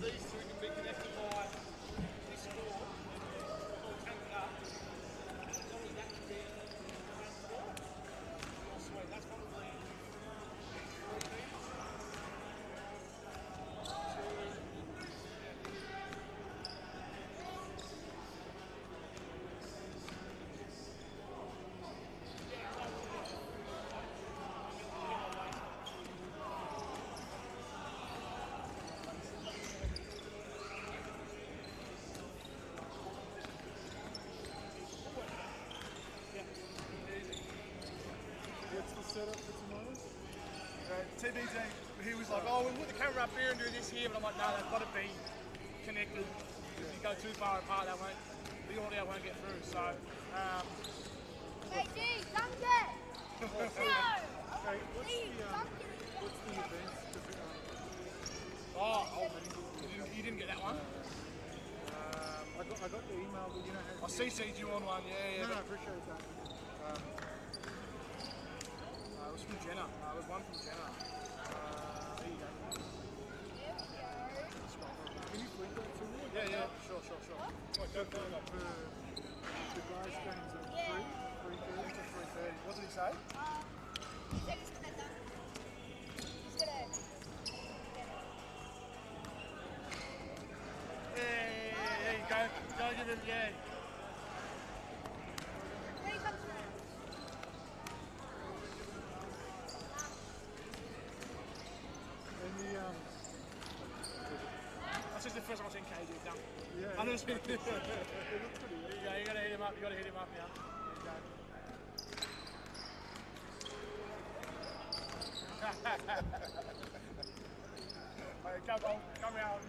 these two can be connected by this cord, all tangled up. As long as that can be oh, sweet, that's probably 3 meters. What's the setup for tomorrow? TBJ, he was like, oh, we'll put the camera up here and do this here, but I'm like, no, they've got to be connected. If you go too far apart, the audio won't get through. So, Hey, G, dunk it! No! Hey, what's the events? you didn't get that one? I got the email, but you know how... I CC'd you on one, yeah. No, I appreciate that. It was from Jenna. It was one from Jenna. There you go. Can you flip that to me? Yeah, sure. The guys' games at 3:30 to 3:30. What did he say? He said he's gonna dunk. He's gonna... There you go. Go give him, yeah. When he comes around. And the That's just the first time I've seen KG dunk. yeah, I'm just it looked pretty good. There you go, you gotta hit him up, now. There you go. Alright, come out.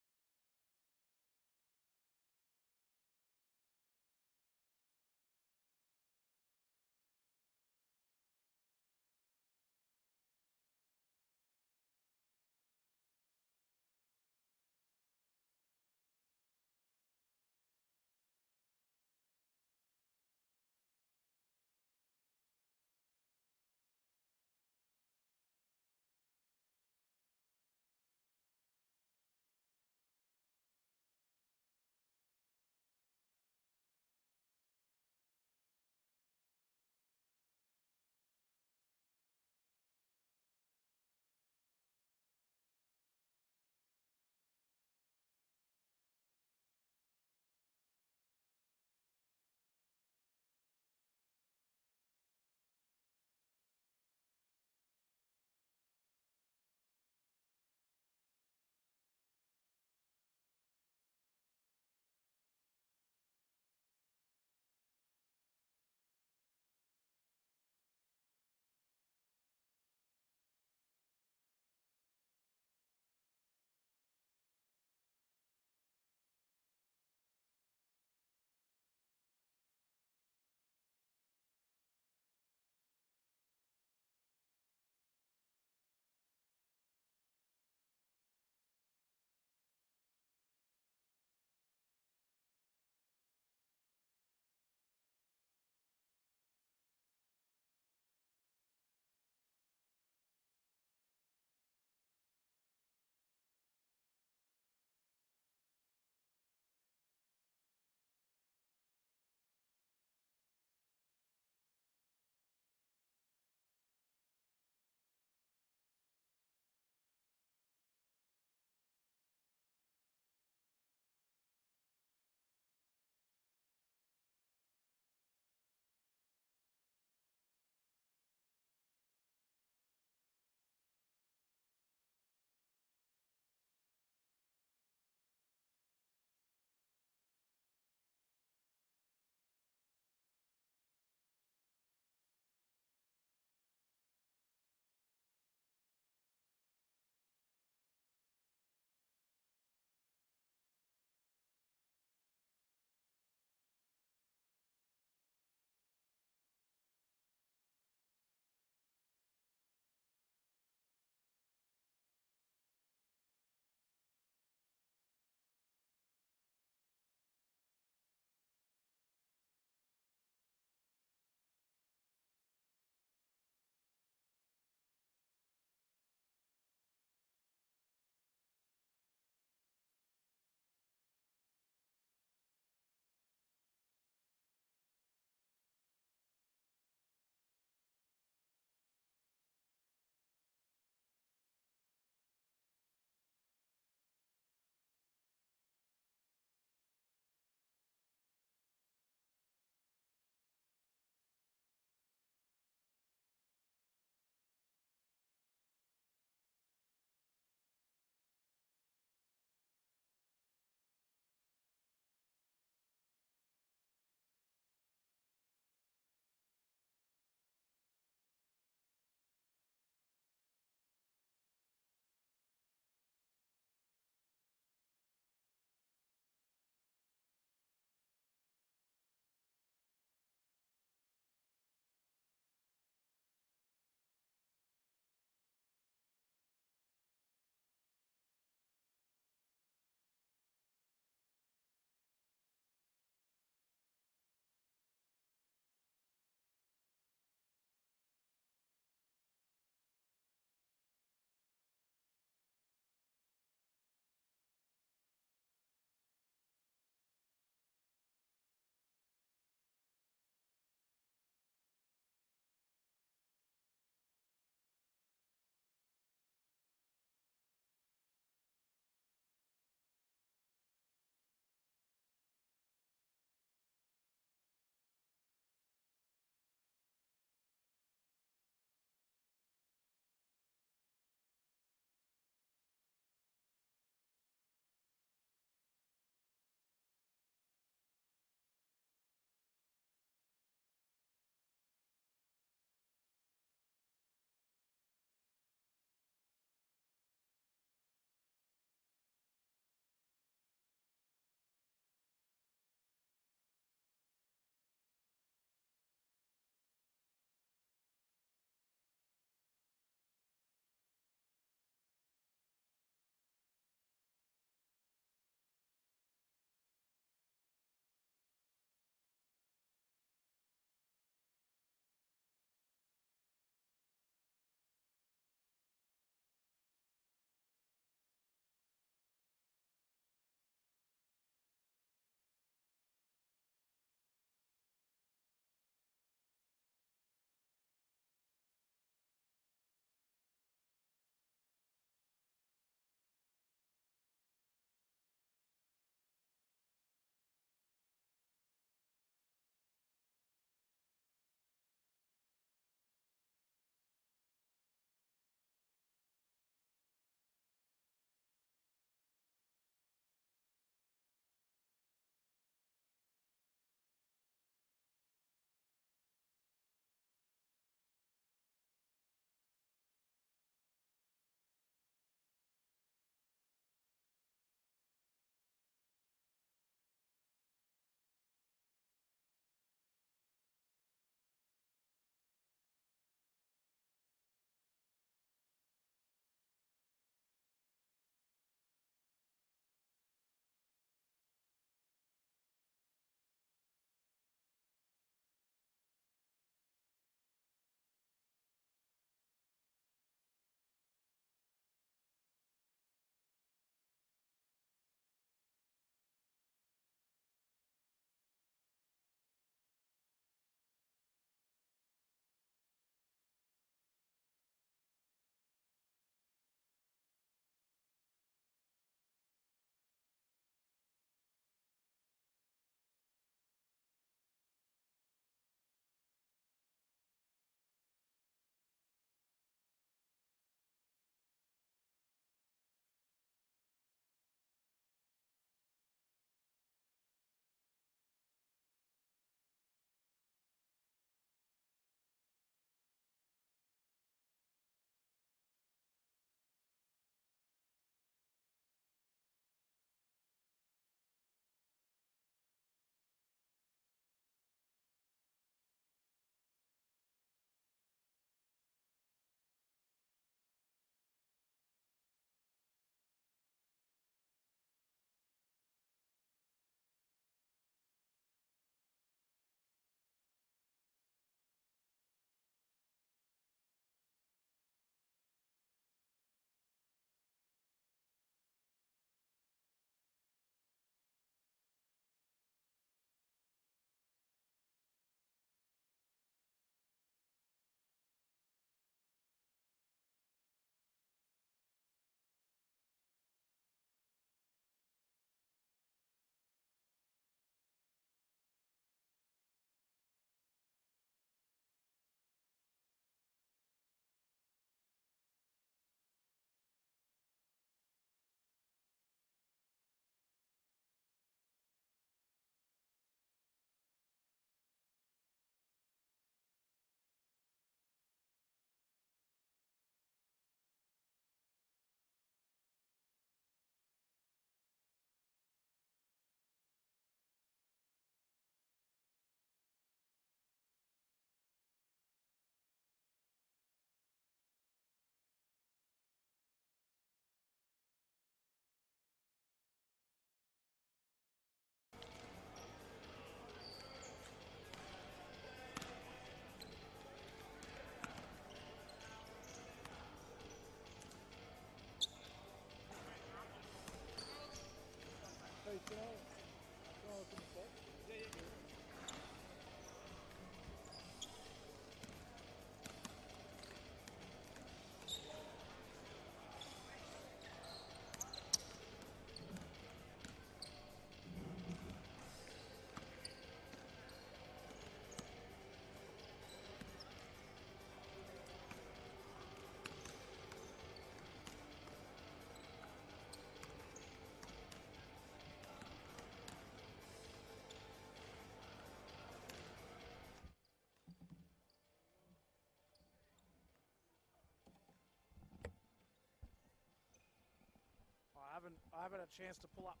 haven't had a chance to pull up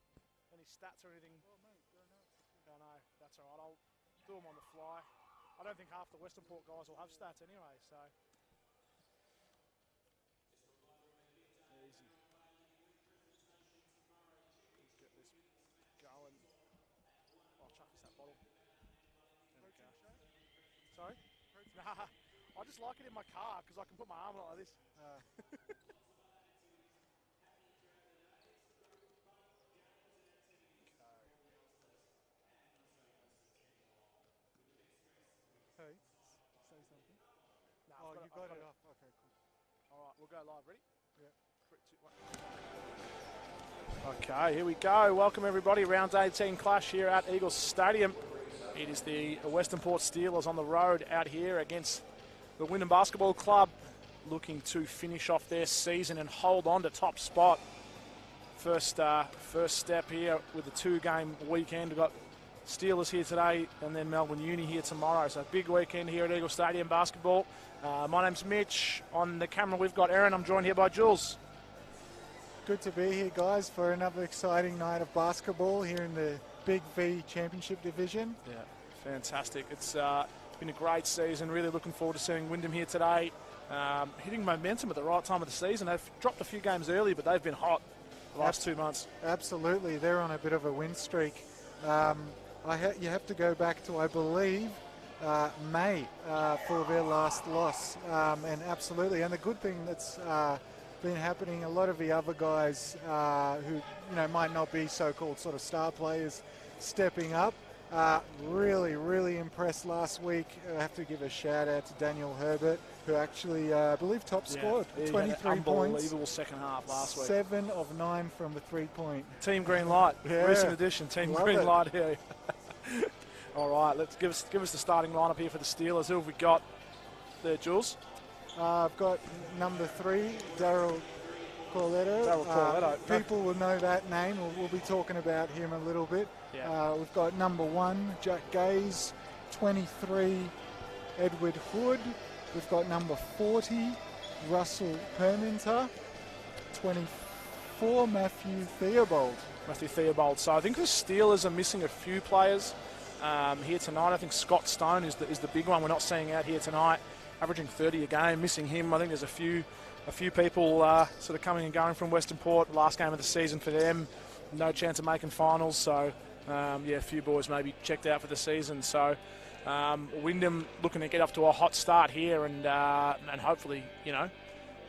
any stats or anything. Oh, mate, go nuts. No, that's all right. I'll do them on the fly. I don't think half the Western Port guys will have stats anyway, so. Easy. Let's get this going. Oh, chuck us that bottle. There we go. Sorry? Nah, I just like it in my car because I can put my arm on it like this. Hey, say something. Nah, Oh, you got it off. Okay, cool. All right, we'll go live. Ready? Yeah. 3, 2, 1. Okay, here we go. Welcome everybody. Round 18 clash here at Eagles Stadium. It is the Western Port Steelers on the road out here against the Wyndham Basketball Club, looking to finish off their season and hold on to top spot. First step here with the 2-game weekend. We've got Steelers here today and then Melbourne Uni here tomorrow. So big weekend here at Eagle Stadium basketball. My name's Mitch. On the camera we've got Aaron. I'm joined here by Jules. Good to be here, guys, for another exciting night of basketball here in the BigV Championship Division. Yeah, fantastic. It's been a great season. Really looking forward to seeing Wyndham here today. Hitting momentum at the right time of the season. They've dropped a few games early, but they've been hot the last 2 months. Absolutely. They're on a bit of a win streak. You have to go back to, I believe, May for their last loss. And absolutely. And the good thing that's been happening, a lot of the other guys who might not be so-called sort of star players stepping up. Really, really impressed last week. I have to give a shout out to Daniel Herbert, who actually, I believe, top scored. 23 points. Unbelievable second half last week. 7 of 9 from the 3-point. Team Green Light. Yeah. Recent addition. Team Love Green it. Light here. All right, let's give us the starting lineup here for the Steelers. Who have we got there, Jules? I've got number 3, Daryl Corletto. Daryl Corletto. People will know that name. We'll be talking about him a little bit. Yeah. We've got number 1, Jack Gaze. 23, Edward Hood. We've got number 40, Russell Perminter. 24, Matthew Theobald. Matthew Theobald. So I think the Steelers are missing a few players here tonight. I think Scott Stone is the big one we're not seeing out here tonight, averaging 30 a game. Missing him. I think there's a few people sort of coming and going from Western Port. Last game of the season for them. No chance of making finals. So a few boys maybe checked out for the season. So Wyndham looking to get off to a hot start here, and hopefully,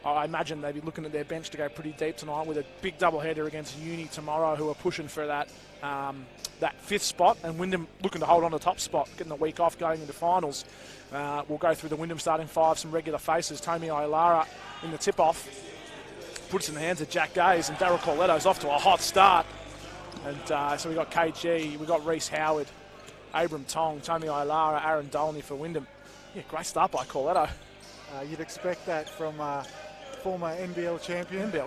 I imagine they'd be looking at their bench to go pretty deep tonight with a big doubleheader against Uni tomorrow, who are pushing for that 5th spot, and Wyndham looking to hold on to the top spot, getting the week off going into finals. We'll go through the Wyndham starting 5, some regular faces. Tomi Ailara in the tip-off puts in the hands of Jack Gaze, and Daryl Corletto's off to a hot start. And so we got KG, we got Reese Howard, Abram Tong, Tomi Ailara, Aaron Dolney for Wyndham. Yeah, great start by Corletto. You'd expect that from former NBL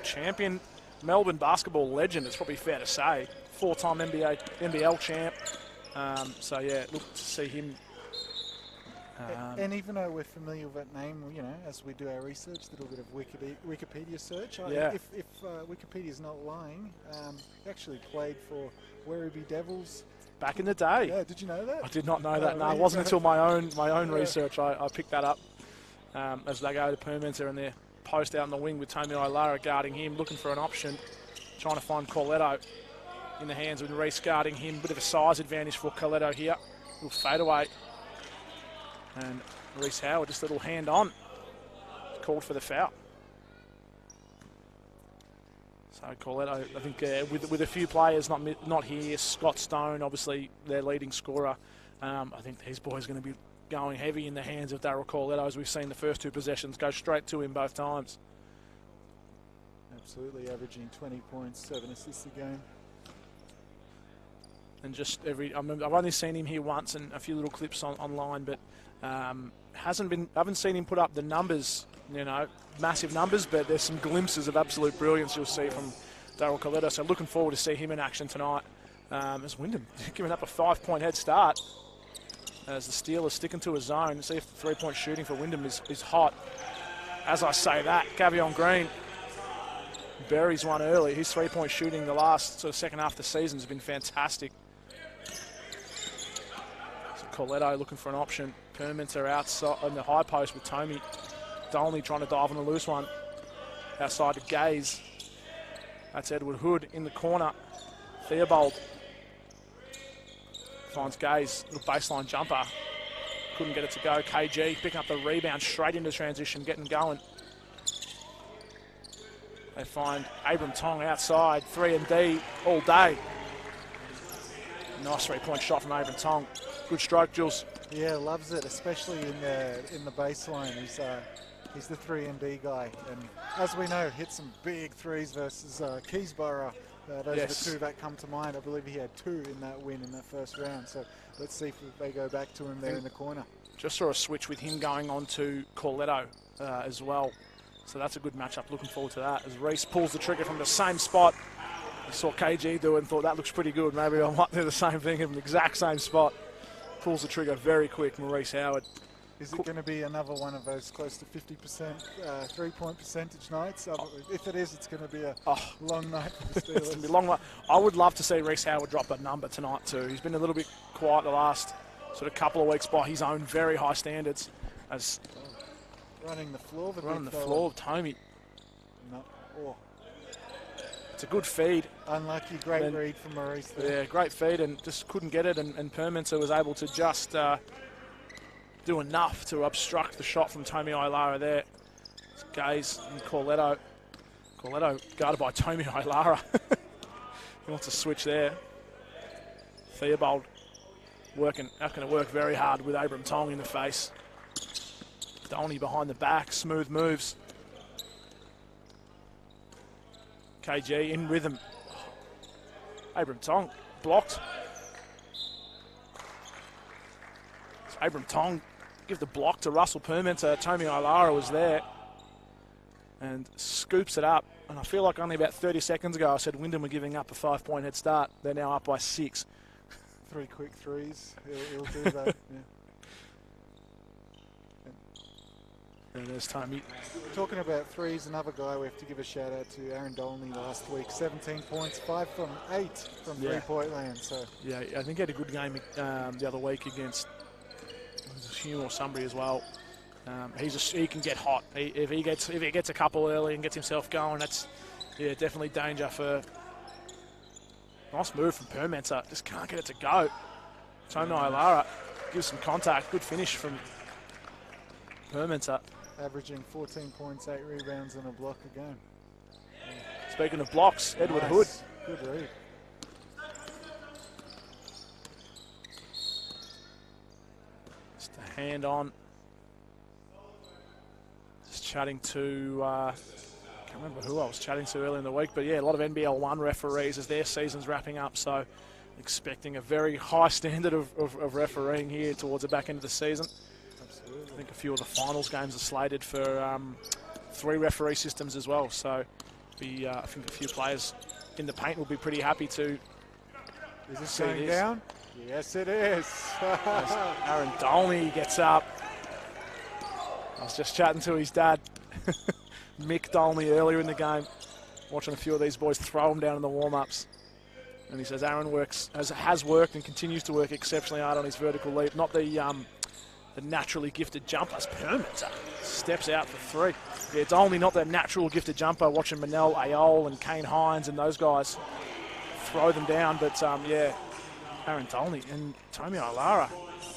champion. Melbourne basketball legend, it's probably fair to say. 4-time NBL champ. Look to see him. And even though we're familiar with that name, as we do our research, a little bit of Wikipedia search. Yeah. If Wikipedia's not lying, he actually played for Werribee Devils. Back in the day. Yeah, did you know that? I did not know that. No, it wasn't until my own research I picked that up. As they go to Perminter and their post out in the wing with Tomi Ailara guarding him, looking for an option, trying to find Corletto in the hands with Reese guarding him. Bit of a size advantage for Corletto here. Little fadeaway. And Reese Howard, just a little hand on, called for the foul. So Corletto, I think with a few players not here, Scott Stone, obviously their leading scorer. I think these boys are going to be going heavy in the hands of Daryl Corletto, as we've seen the first 2 possessions go straight to him both times. Absolutely, averaging 20 points, 7 assists a game. And just I've only seen him here once and a few little clips online, but I haven't seen him put up the numbers, massive numbers, but there's some glimpses of absolute brilliance you'll see from Daryl Corletto. So looking forward to see him in action tonight. As Wyndham giving up a 5-point head start, as the Steelers sticking to a zone. See if the 3-point shooting for Wyndham is hot. As I say that, Gavion Green buries one early. His three-point shooting the last sort of second half of the season has been fantastic. So Corletto looking for an option. Permenter outside on the high post with Tommy. Dolney trying to dive on a loose one. Outside to Gaze. That's Edward Hood in the corner. Theobald finds Gaze, little baseline jumper. Couldn't get it to go. KG picking up the rebound straight into transition, getting going. They find Abram Tong outside, 3-and-D all day. Nice three-point shot from Abram Tong. Good stroke, Jules. Yeah, loves it, especially in the baseline. He's the 3-and-D guy, and as we know, hit some big threes versus Keysborough. Those Yes. are the two that come to mind. I believe he had 2 in that win in that first round. So let's see if they go back to him there in the corner. Just saw a switch with him going on to Corletto as well. So that's a good matchup. Looking forward to that. As Reese pulls the trigger from the same spot. I saw KG do it and thought that looks pretty good. Maybe I might do the same thing in the exact same spot. Pulls the trigger very quick, Maurice Howard. Is it going to be another one of those close to 50% three-point percentage nights? If it is, it's going to be a long night for the Steelers. It's going to be a long night. I would love to see Reese Howard drop a number tonight too. He's been a little bit quiet the last sort of couple of weeks by his own very high standards. As running the floor, Tommy. No. Oh. It's a good feed. Unlucky, great read from Maurice there. Yeah, great feed, and just couldn't get it, and Permenter was able to just do enough to obstruct the shot from Tommy Ilara there. It's Gaze and Corletto. Corletto guarded by Tommy Ilara. He wants to switch there. Theobald working, not going to work very hard with Abram Tong in the face. Dolney behind the back, smooth moves. KG in rhythm. Abram Tong blocked. So Abram Tong give the block to Russell Permenter. Tommy Ilara was there and scoops it up. And I feel like only about 30 seconds ago I said Wyndham were giving up a 5-point head start. They're now up by 6. 3 quick threes. He'll do that. Yeah. And there's Tommy. Talking about threes, another guy we have to give a shout out to, Aaron Dolney last week. 17 points, 5 from 8 from three-point land. So yeah, I think he had a good game the other week against Hume or somebody as well. He can get hot. If he gets a couple early and gets himself going, that's definitely danger for. Nice move from Permenter. Just can't get it to go. Tommy Ilara gives some contact. Good finish from Permenter. Averaging 14 points, 8 rebounds and a block a game. Speaking of blocks, Edward Hood. Good read. Just a hand on. Just chatting to, can't remember who I was chatting to earlier in the week, but yeah, a lot of NBL 1 referees as their season's wrapping up, so expecting a very high standard of refereeing here towards the back end of the season. Absolutely. I think a few of the finals games are slated for 3 referee systems as well, so I think a few players in the paint will be pretty happy to. Is this going down? Yes, it is. Aaron Dolney gets up. I was just chatting to his dad, Mick Dolney, earlier in the game, watching a few of these boys throw him down in the warm-ups. And he says Aaron has worked and continues to work exceptionally hard on his vertical leap. Not the naturally gifted jumpers. Permenter steps out for 3. Yeah, Dolney not the natural gifted jumper. Watching Manel Ayol and Kane Hines and those guys throw them down. But Aaron Dolney and Tommy Ilara.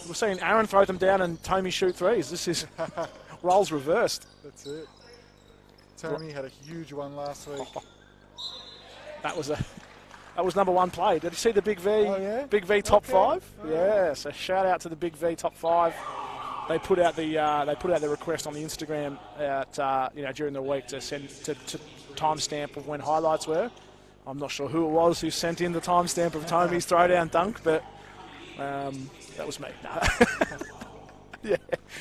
We're seeing Aaron throw them down and Tommy shoot threes. This is roles reversed. That's it. Tommy had a huge one last week. That was number 1 play. Did you see the Big V? Oh, yeah? Big V top 5? Oh. Yeah. So shout out to the Big V top 5. They put out the request on the Instagram during the week to send to timestamp of when highlights were. I'm not sure who it was who sent in the timestamp of Tommy's throwdown dunk, but that was me. Yeah.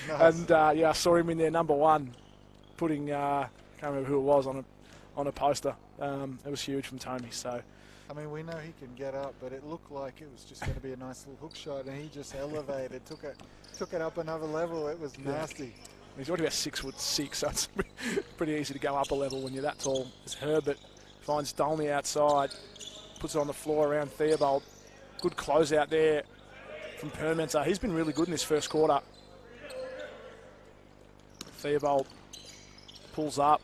Nice. And I saw him in there number 1, putting can't remember who it was on a poster. It was huge from Tommy. So. I mean, we know he can get up, but it looked like it was just going to be a nice little hook shot, and he just elevated, took it up another level. It was nasty. He's already about 6'6", so it's pretty easy to go up a level when you're that tall as Herbert. Finds Dolmy outside. Puts it on the floor around Theobald. Good close out there from Permenter. He's been really good in this first quarter. Theobald pulls up.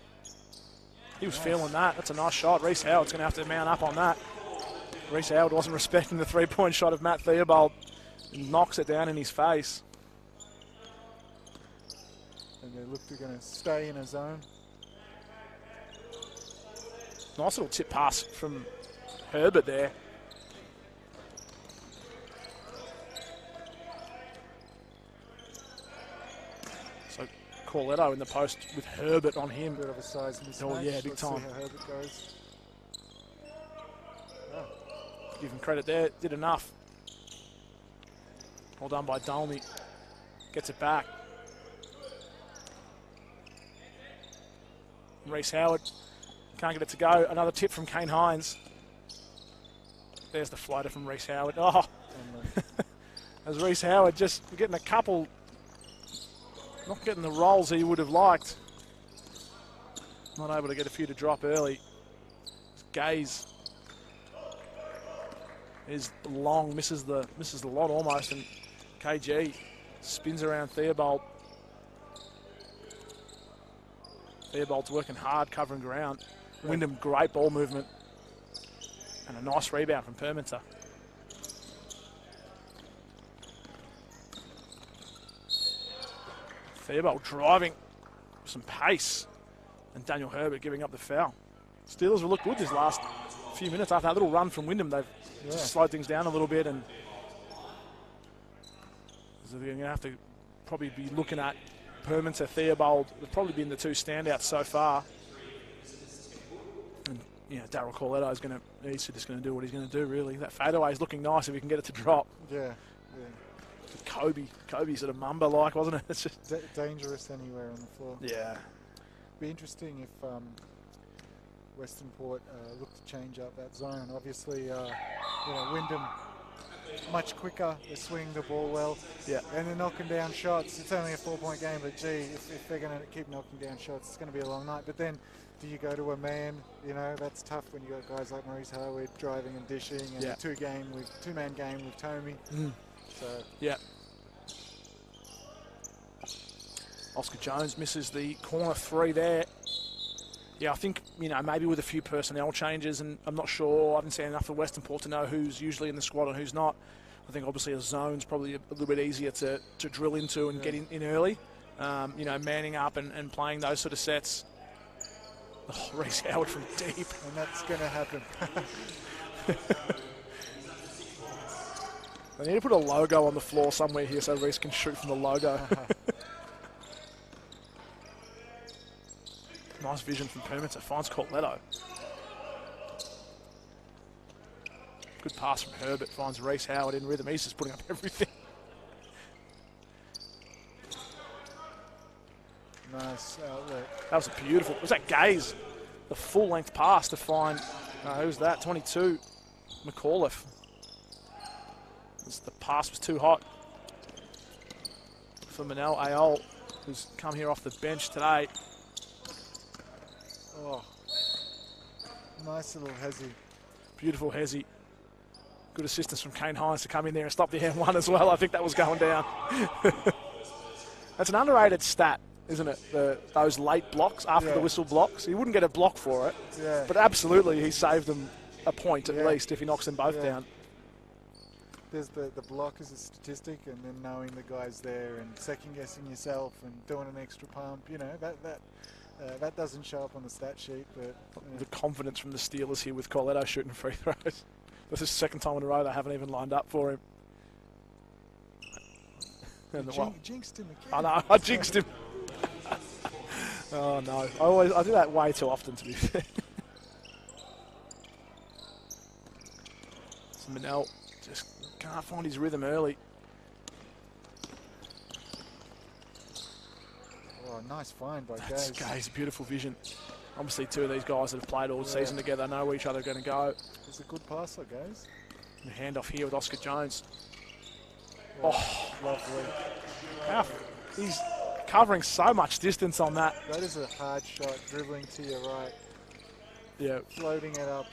He was feeling that. That's a nice shot. Reece Howard's going to have to mount up on that. Reece Howard wasn't respecting the three-point shot of Matt Theobald. And knocks it down in his face. And they look to going to stay in a zone. Nice little tip pass from Herbert there. So Corletto in the post with Herbert on him. Bit of a size mismatch. Oh yeah, big Let's time. see how Herbert goes. Give him credit there. Did enough. Well done by Dolmy. Gets it back. Reece Howard can't get it to go. Another tip from Kane Hines. There's the floater from Reece Howard. Oh, as Reece Howard just getting a couple, not getting the rolls he would have liked. Not able to get a few to drop early. Gaze is long, misses the lot almost, and KG spins around Theobald. Theobald's working hard, covering ground. Wyndham, great ball movement. And a nice rebound from Permenter. Theobald driving with some pace. And Daniel Herbert giving up the foul. Steelers will look good this last few minutes. After that little run from Wyndham, they've just slowed things down a little bit. And so they're going to have to probably be looking at Permenter, Theobald. They've probably been the two standouts so far. And, you know, Daryl Corletto is going to, he's just going to do what he's going to do, really. That fadeaway is looking nice if he can get it to drop. Yeah. Kobe sort of Mamba-like, wasn't it? It's just dangerous anywhere on the floor. Yeah. Be interesting if Western Port look to change up that zone. Obviously, you know, Wyndham much quicker. They're swinging the ball well. Yeah. And they're knocking down shots. It's only a 4-point game, but gee, if they're going to keep knocking down shots, it's going to be a long night. But then, do you go to a man? You know, that's tough when you got guys like Maurice Howard driving and dishing, and a two-man game with Tommy. So yeah. Oscar Jones misses the corner three there. Yeah, I think, you know, maybe with a few personnel changes, and I'm not sure, I haven't seen enough of Western Port to know who's usually in the squad and who's not. I think obviously a zone's probably a little bit easier to drill into and get in early. You know, manning up and playing those sort of sets. Oh, Reece Howard from deep. And that's going to happen. They need to put a logo on the floor somewhere here so Reece can shoot from the logo. Nice vision from Permenter. Finds Corletto. Good pass from Herbert. Finds Reece Howard in rhythm. He's just putting up everything. Nice outlet. That was beautiful. Was that Gaze? The full-length pass to find, who's that? 22, McAuliffe. The pass was too hot for Manel Ayol, who's come here off the bench today. Oh, nice little hezzy. Beautiful hezzy. Good assistance from Kane Hines to come in there and stop the M1 as well. I think that was going down. That's an underrated stat, isn't it? Those late blocks after the whistle blocks. He wouldn't get a block for it, but absolutely he saved them a point at least if he knocks them both down. There's the block as a statistic, and then knowing the guy's there and second-guessing yourself and doing an extra pump. You know, that doesn't show up on the stat sheet. But the confidence from the Steelers here with Corletto shooting free throws. This is the second time in a row they haven't even lined up for him. Jinxed him again. I know, I jinxed him. Oh no, I do that way too often, to be fair. So Manel just can't find his rhythm early. Oh, nice find by Gaze. Gaze, beautiful vision. Obviously, two of these guys that have played all season together know where each other are going to go. He's a good passer, Gaze. And a handoff here with Oscar Jones. Oh, lovely. He's covering so much distance on that. That is a hard shot, dribbling to your right. Yeah. floating it up.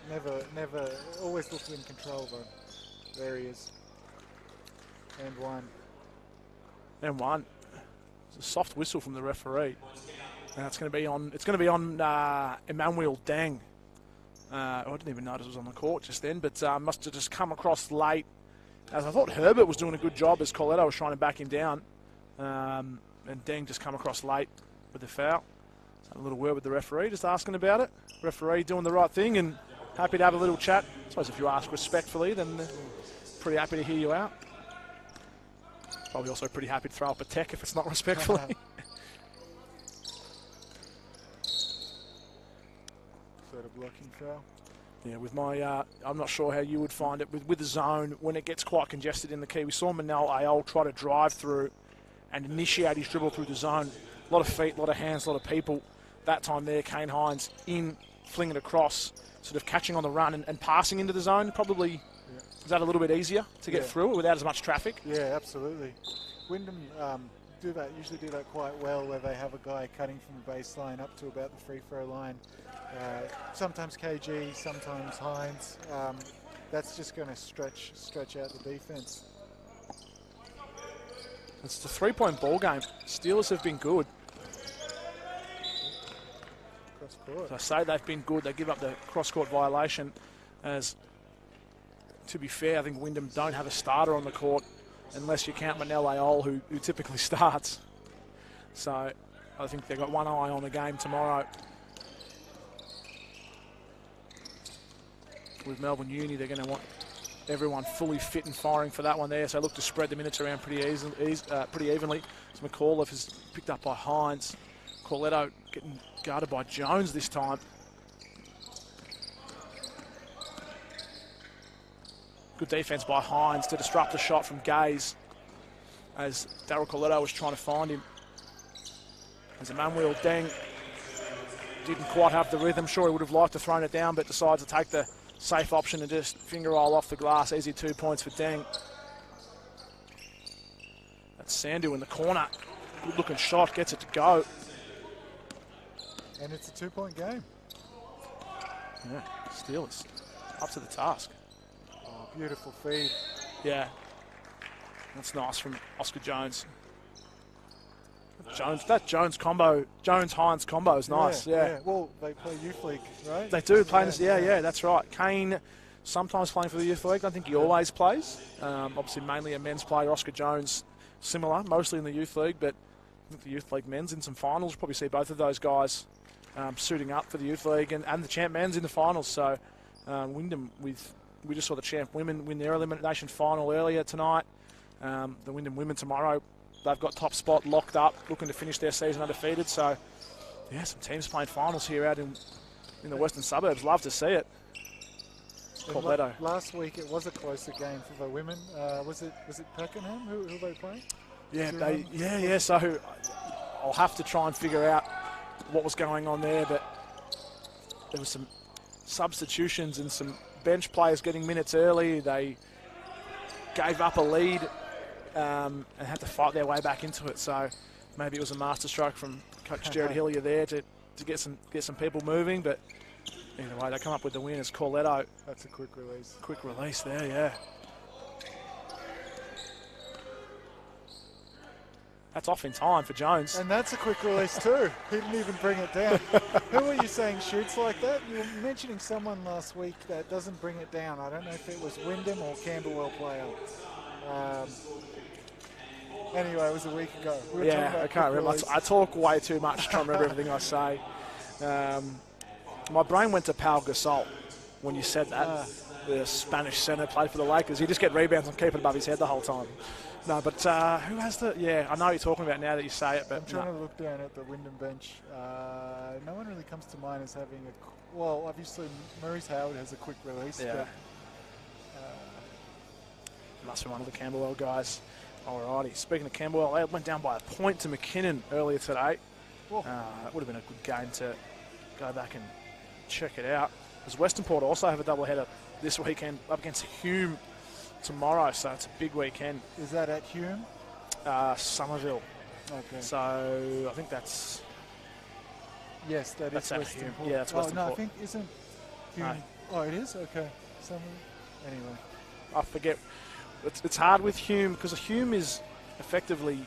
Never, always looks in control though. There he is. And one. And one. It's a soft whistle from the referee. And it's going to be on. It's going to be on Emmanuel Deng. I didn't even notice it was on the court just then, but must have just come across late. As I thought Herbert was doing a good job as Coletto was trying to back him down. And Deng just come across late with the foul. Had a little word with the referee, just asking about it. Referee doing the right thing and happy to have a little chat. I suppose if you ask respectfully, then pretty happy to hear you out. Probably also pretty happy to throw up a tech if it's not respectfully. Sort of blocking foul. Yeah, with my, I'm not sure how you would find it with the zone when it gets quite congested in the key. We saw Manel Ayol try to drive through and initiate his dribble through the zone. A lot of feet, a lot of hands, a lot of people. That time there, Kane Hines in, flinging it across, sort of catching on the run and passing into the zone. Probably, is that a little bit easier to get through it without as much traffic? Yeah, absolutely. Wyndham usually do that quite well, where they have a guy cutting from the baseline up to about the free throw line. Sometimes KG, sometimes Hines. That's just going to stretch out the defense. It's a three-point ball game. Steelers have been good. Cross court. As I say, they've been good. They give up the cross-court violation. As, to be fair, I think Wyndham don't have a starter on the court unless you count Manel Ayol, who typically starts. So I think they've got one eye on the game tomorrow. With Melbourne Uni, they're going to want everyone fully fit and firing for that one there. So look to spread the minutes around pretty evenly. As McAuliffe is picked up by Hines. Coletto getting guarded by Jones this time. Good defense by Hines to disrupt the shot from Gaze as Daryl Coletto was trying to find him. As Emmanuel Deng didn't quite have the rhythm. Sure, he would have liked to thrown it down, but decides to take the safe option and just finger roll off the glass. Easy 2 points for Deng. That's Sandu in the corner. Good looking shot, gets it to go. And it's a 2-point game. Yeah, Steelers up to the task. Oh, beautiful feed. Yeah, that's nice from Oscar Jones. That Jones Hines combo is nice. Yeah. Well, they play youth league, right? They do play. Yeah, that's right. Kane sometimes playing for the youth league. I think he always plays. Obviously, mainly a men's player. Oscar Jones, similar, mostly in the youth league, but I think the youth league men's in some finals. We'll probably see both of those guys suiting up for the youth league and the champ men's in the finals. So Wyndham, we just saw the champ women win their elimination final earlier tonight. The Wyndham women tomorrow. They've got top spot locked up, looking to finish their season undefeated. So, yeah, some teams playing finals here out in the western suburbs. Love to see it. Coletto. Last week it was a closer game for the women. Was it Pakenham who they playing? Yeah. So I'll have to try and figure out what was going on there, but there was some substitutions and some bench players getting minutes early. They gave up a lead. And had to fight their way back into it. So maybe it was a masterstroke from Coach Jared Hillier there to get some people moving. But either way, they come up with the win as Coletto. That's a quick release. Quick release there, yeah. That's off in time for Jones. And that's a quick release too. He didn't even bring it down. Who are you saying shoots like that? You were mentioning someone last week that doesn't bring it down. I don't know if it was Wyndham or Camberwell player. Anyway, it was a week ago. I can't remember. I talk way too much to try and remember everything I say. My brain went to Pau Gasol when you said that. The Spanish centre played for the Lakers. He just get rebounds and keep it above his head the whole time. No, but who has the... Yeah, I know what you're talking about now that you say it, but... I'm trying to look down at the Wyndham bench. No one really comes to mind as having a... Well, obviously, Maurice Howard has a quick release, yeah. but... Must be one of the Camberwell guys. Alrighty, speaking of Camberwell, they went down by a point to McKinnon earlier today. That would have been a good game to go back and check it out. Because Western Port also have a doubleheader this weekend up against Hume tomorrow, so it's a big weekend. Is that at Hume? Somerville. Okay. So I think that's Yes, That's is at Western Hume. Port. Yeah, that's Western no, Port. I think isn't Hume. No. Oh, it is? Okay. Anyway. I forget. It's hard with Hume because Hume is effectively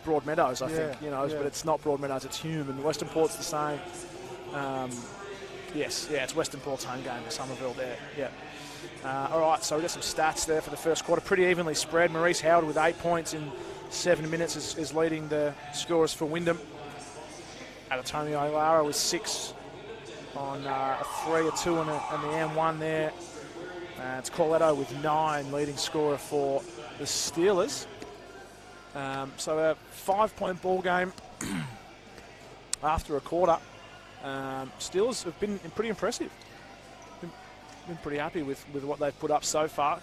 Broadmeadows, I think, but it's not Broadmeadows, it's Hume, and Western Port's the same. It's Western Port's home game, Somerville there. Yeah. All right, so we've got some stats there for the first quarter. Pretty evenly spread. Maurice Howard with 8 points in 7 minutes is leading the scorers for Wyndham. Antonio Lara with 6 on a 3, a 2 and the M1 there. It's Corletto with 9, leading scorer for the Steelers. So a 5-point ball game after a quarter. Steelers have been pretty impressive. Been pretty happy with what they've put up so far.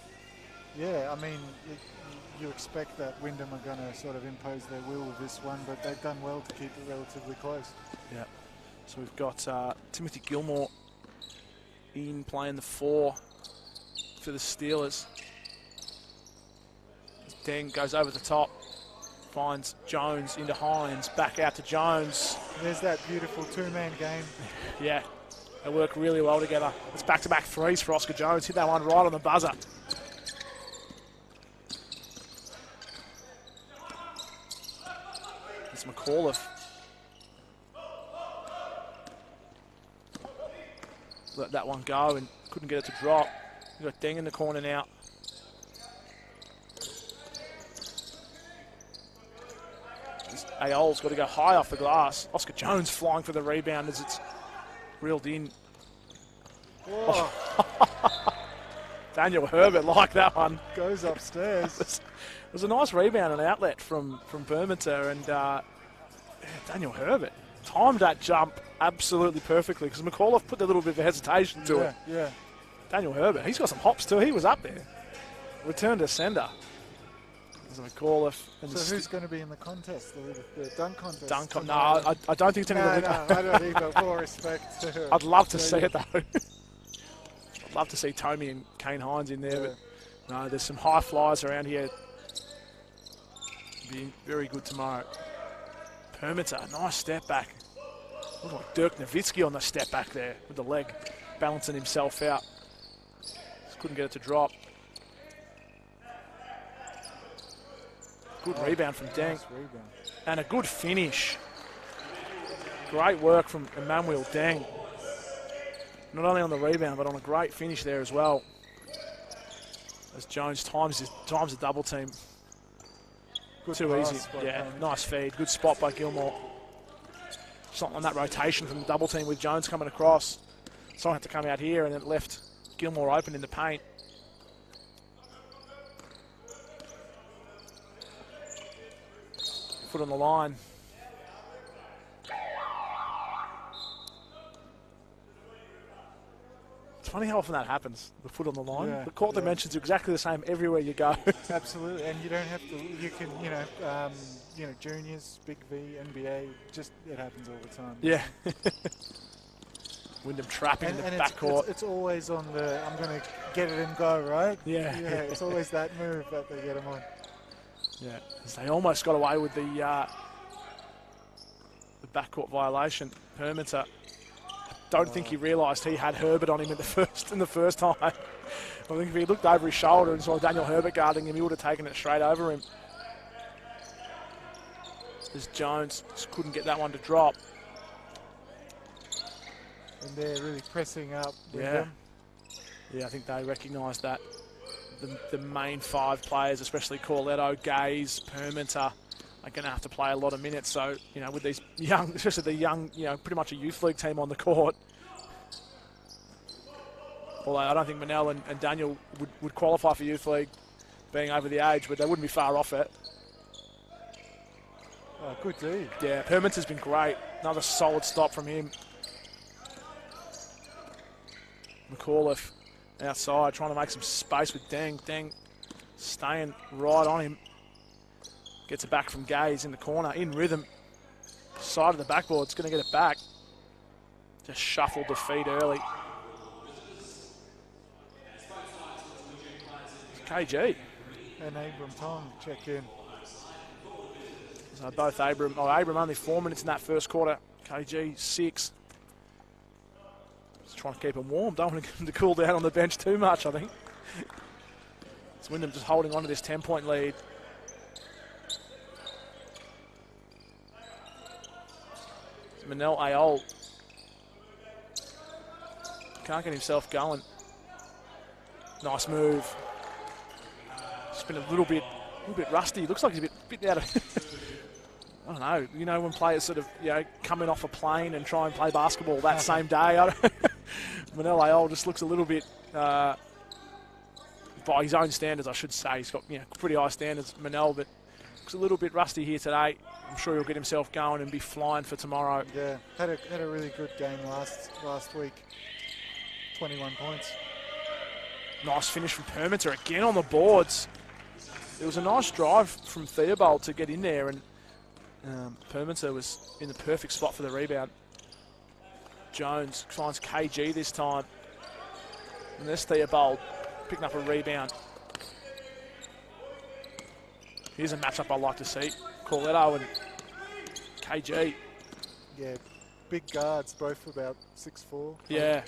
Yeah, I mean, you expect that Wyndham are going to sort of impose their will with this one, but they've done well to keep it relatively close. Yeah. So we've got Timothy Gilmore in playing the 4 for the Steelers. Deng goes over the top, finds Jones into Hines, back out to Jones. There's that beautiful two-man game. Yeah, they work really well together. It's back-to-back threes for Oscar Jones. Hit that one right on the buzzer. It's McAuliffe. Let that one go and couldn't get it to drop. We've got Deng in the corner now. Ayol's got to go high off the glass. Oscar Jones flying for the rebound as it's reeled in. Daniel Herbert like that one. Goes upstairs. It was a nice rebound and outlet from Permiter, and Daniel Herbert timed that jump absolutely perfectly because McAuliffe put a little bit of hesitation to it. Yeah. Daniel Herbert, he's got some hops too. He was up there. Return to sender. There's McAuliffe. So who's going to be in the contest, the dunk contest? No, I don't think it's any of the... No, I don't either. Full respect to I'd love to see it though. I'd love to see Tommy and Kane Hines in there, but no, there's some high flyers around here. Be very good tomorrow. Permiter, nice step back. Looked like Dirk Nowitzki on the step back there with the leg, balancing himself out. Just couldn't get it to drop. Good rebound from Deng. Nice rebound. And a good finish. Great work from Emmanuel Deng. Not only on the rebound, but on a great finish there as well. As Jones times the double team. Good Too easy. Yeah, nice feed. Good spot by Gilmore. Something on that rotation from the double team with Jones coming across. Someone had to come out here and it left Gilmore open in the paint. Foot on the line. It's funny how often that happens, the foot on the line. Yeah, the court dimensions are exactly the same everywhere you go. Absolutely, and you don't have to, you can, juniors, BigV, NBA, just, it happens all the time. Yeah. Wyndham trapping the backcourt. It's always on the, I'm going to get it and go, right? Yeah. Yeah, it's always that move that they get them on. Yeah, they almost got away with the backcourt violation. Permiter, I don't think he realised he had Herbert on him in the first time. I think if he looked over his shoulder and saw Daniel Herbert guarding him, he would have taken it straight over him. As Jones just couldn't get that one to drop. And they're really pressing up with Yeah. them. Yeah, I think they recognised that. The main 5 players, especially Corletto, Gaze, Permiter, are going to have to play a lot of minutes. So, with these young, especially the young, pretty much a youth league team on the court. Although I don't think Manel and Daniel would qualify for youth league being over the age, but they wouldn't be far off it. Oh, good D. Yeah, Permiter's been great. Another solid stop from him. McAuliffe outside, trying to make some space with Deng. Deng staying right on him. Gets it back from Gaze in the corner, in rhythm. Side of the backboard, it's going to get it back. Just shuffled the feet early. It's KG. And Abram Tom check in. So both Abram only 4 minutes in that first quarter. KG 6. trying to keep him warm. Don't want him to cool down on the bench too much, I think. It's Wyndham just holding on to this 10-point lead. Manel Ayol can't get himself going. Nice move. Just been a little bit rusty. Looks like he's a bit out of. I don't know. You know when players sort of coming off a plane and try and play basketball that same day. Manel Ayol just looks a little bit, by his own standards, I should say. He's got pretty high standards, Manel, but looks a little bit rusty here today. I'm sure he'll get himself going and be flying for tomorrow. Yeah, had a really good game last week. 21 points. Nice finish from Permiter again on the boards. It was a nice drive from Theobald to get in there, and Permiter was in the perfect spot for the rebound. Jones finds KG this time. And there's Theobald picking up a rebound. Here's a matchup I like to see. Corletto and KG. Yeah, big guards, both about 6'4". Yeah.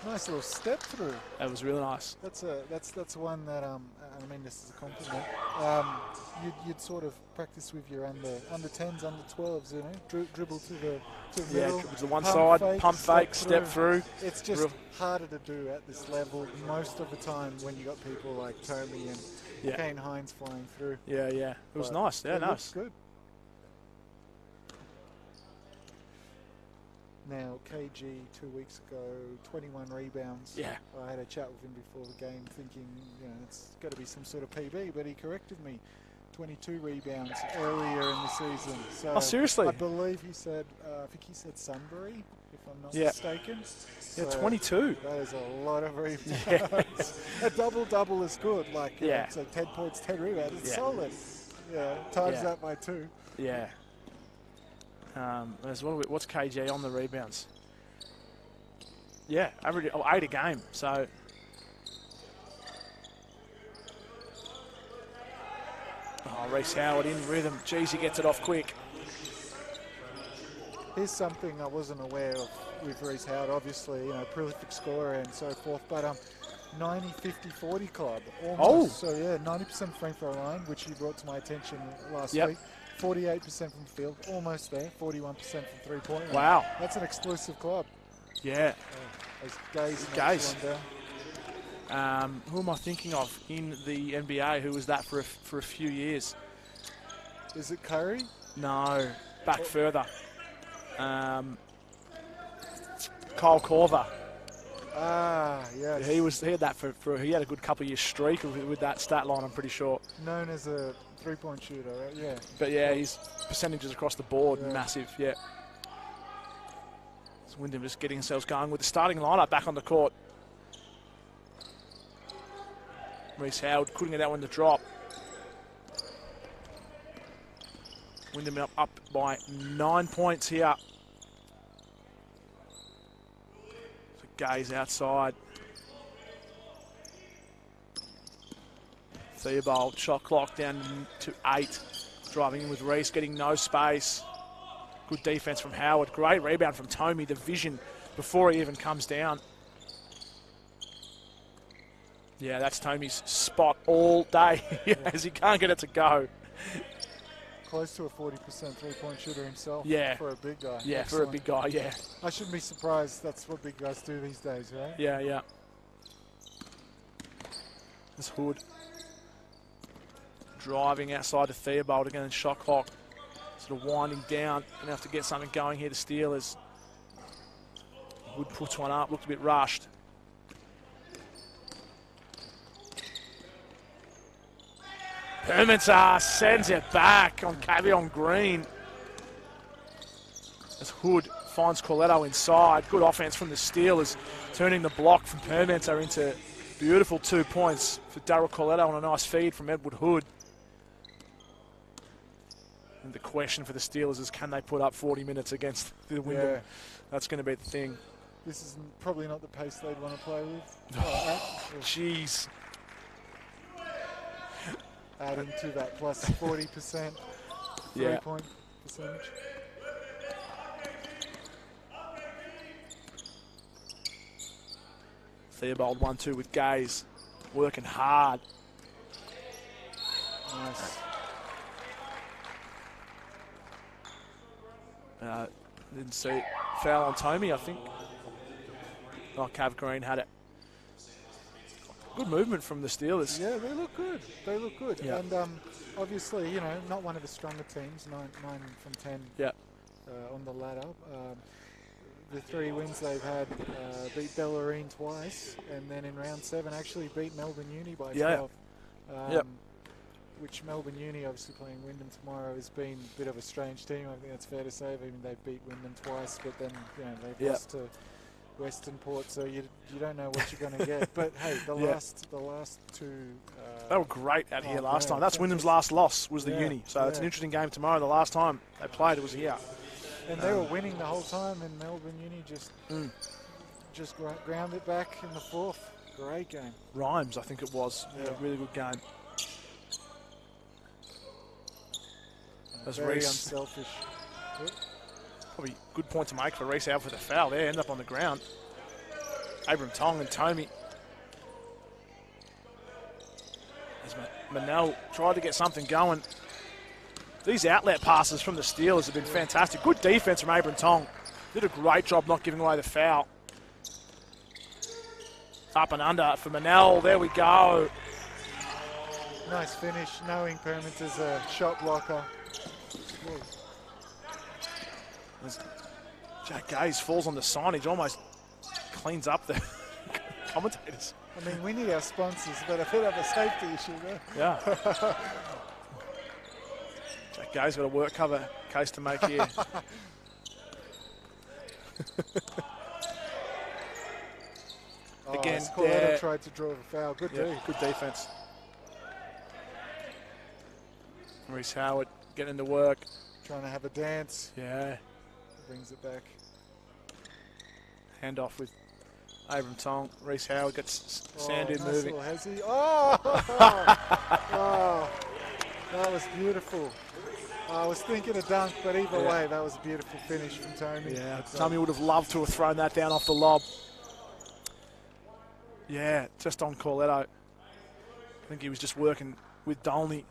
Nice little step through. That was really nice. That's one that I mean, this is a compliment. You'd sort of practice with your under 10s, under 12s, dribble to the middle. Yeah, to one side, pump fake, step through. It's just harder to do at this level most of the time when you got people like Tommy and Kane Hines flying through. Yeah. It was nice. Yeah, it nice. Looks good. Now, KG 2 weeks ago, 21 rebounds. Yeah. I had a chat with him before the game thinking, it's got to be some sort of PB, but he corrected me. 22 rebounds earlier in the season. So oh, seriously? I believe he said, I think he said Sunbury, if I'm not mistaken. Yeah, so 22. That is a lot of rebounds. Yeah. A double-double is good. Like, so 10 points, 10 rebounds. It's solid. Yeah, times that by 2. Yeah. What's KG on the rebounds? Yeah, average 8 a game. So Reece Howard in rhythm. Geez, he gets it off quick. Here's something I wasn't aware of with Reece Howard. Obviously, prolific scorer and so forth, but 90-50-40 club almost. So yeah, 90% free throw line, which he brought to my attention last week. 48% from field, almost there. 41% from three-point line. Wow. That's an explosive club. Yeah. Gaze. Who am I thinking of in the NBA who was that for a few years? Is it Curry? No. Back further. Kyle Korver. Yes. He had that he had a good couple of years streak with that stat line, I'm pretty sure. Known as a three-point shooter, right? Yeah. But yeah, his percentages across the board, massive, So Wyndham just getting themselves going with the starting lineup back on the court. Reece Howard couldn't get that one to drop. Wyndham up by 9 points here. So Gaze outside. Theobald, shot clock down to 8. Driving in with Reece, getting no space. Good defense from Howard. Great rebound from Tomey, the vision before he even comes down. Yeah, that's Tomey's spot all day as he can't get it to go. Close to a 40% three-point shooter himself for a big guy. Yeah, Excellent. for a big guy, yeah. I shouldn't be surprised that's what big guys do these days, right? Yeah. This Hood. Driving outside to Theobald again and shot clock. Sort of winding down. Gonna have to get something going here, the Steelers. Hood puts one up, looked a bit rushed. Permiter sends it back on Cavion Green. As Hood finds Corletto inside. Good offense from the Steelers, turning the block from Permiter into beautiful 2 points for Daryl Corletto on a nice feed from Edward Hood. And the question for the Steelers is, can they put up 40 minutes against the Wyndham? Yeah. That's going to be the thing. This is probably not the pace they'd want to play with. Jeez. Adding to that plus 40% three-point. percentage. Theobald 1-2 with Gaze, working hard. Nice. Didn't see it. Foul on Tomey, I think. Oh, Cav Green had it. Good movement from the Steelers. Yeah, they look good. They look good. Yeah. And obviously, you know, not one of the stronger teams, 9 from 10 Yeah. on the ladder. The 3 wins they've had, beat Bellarine twice, and then in round 7 actually beat Melbourne Uni by 12. Yep. Which Melbourne Uni, obviously playing Wyndham tomorrow, has been a bit of a strange team. I think that's fair to say. Even they beat Wyndham twice, but then they've lost to Western Port, so you don't know what you're going to get. But hey, the last 2. They were great out here last yeah, time. That's Wyndham's last loss was the Yeah, Uni. So it's an yeah. interesting game tomorrow. The last time they played, it was here. And they were winning the whole time, and Melbourne Uni just ground it back in the 4th. Great game. Rhymes, I think it was. Yeah. A really good game. That's Very Reece. unselfish. Probably a good point to make for Reece out for the foul there. End up on the ground. Abram Tong and Tomey. As Manel tried to get something going. These outlet passes from the Steelers have been fantastic. Good defense from Abram Tong. Did a great job not giving away the foul. Up and under for Manel. There we go. Nice finish, knowing Permanter's a shot blocker. As Jack Gaze falls on the signage, almost cleans up the commentators. I mean, we need our sponsors, but a bit of a safety issue there. Yeah. Jack Gaze got a work cover case to make here. Again, Corletto tried to draw the foul. Good D. Good defense. Reece Howard getting into work. Trying to have a dance. Yeah. Brings it back. Hand off with Abram Tong. Reece Howard gets Sandu nice moving. little hezzy. Oh! Oh! That was beautiful. I was thinking a dunk, but either way, that was a beautiful finish from Tomey. Yeah, Tommy would have loved to have thrown that down off the lob. Yeah, just on Corletto. I think he was just working with Dolney.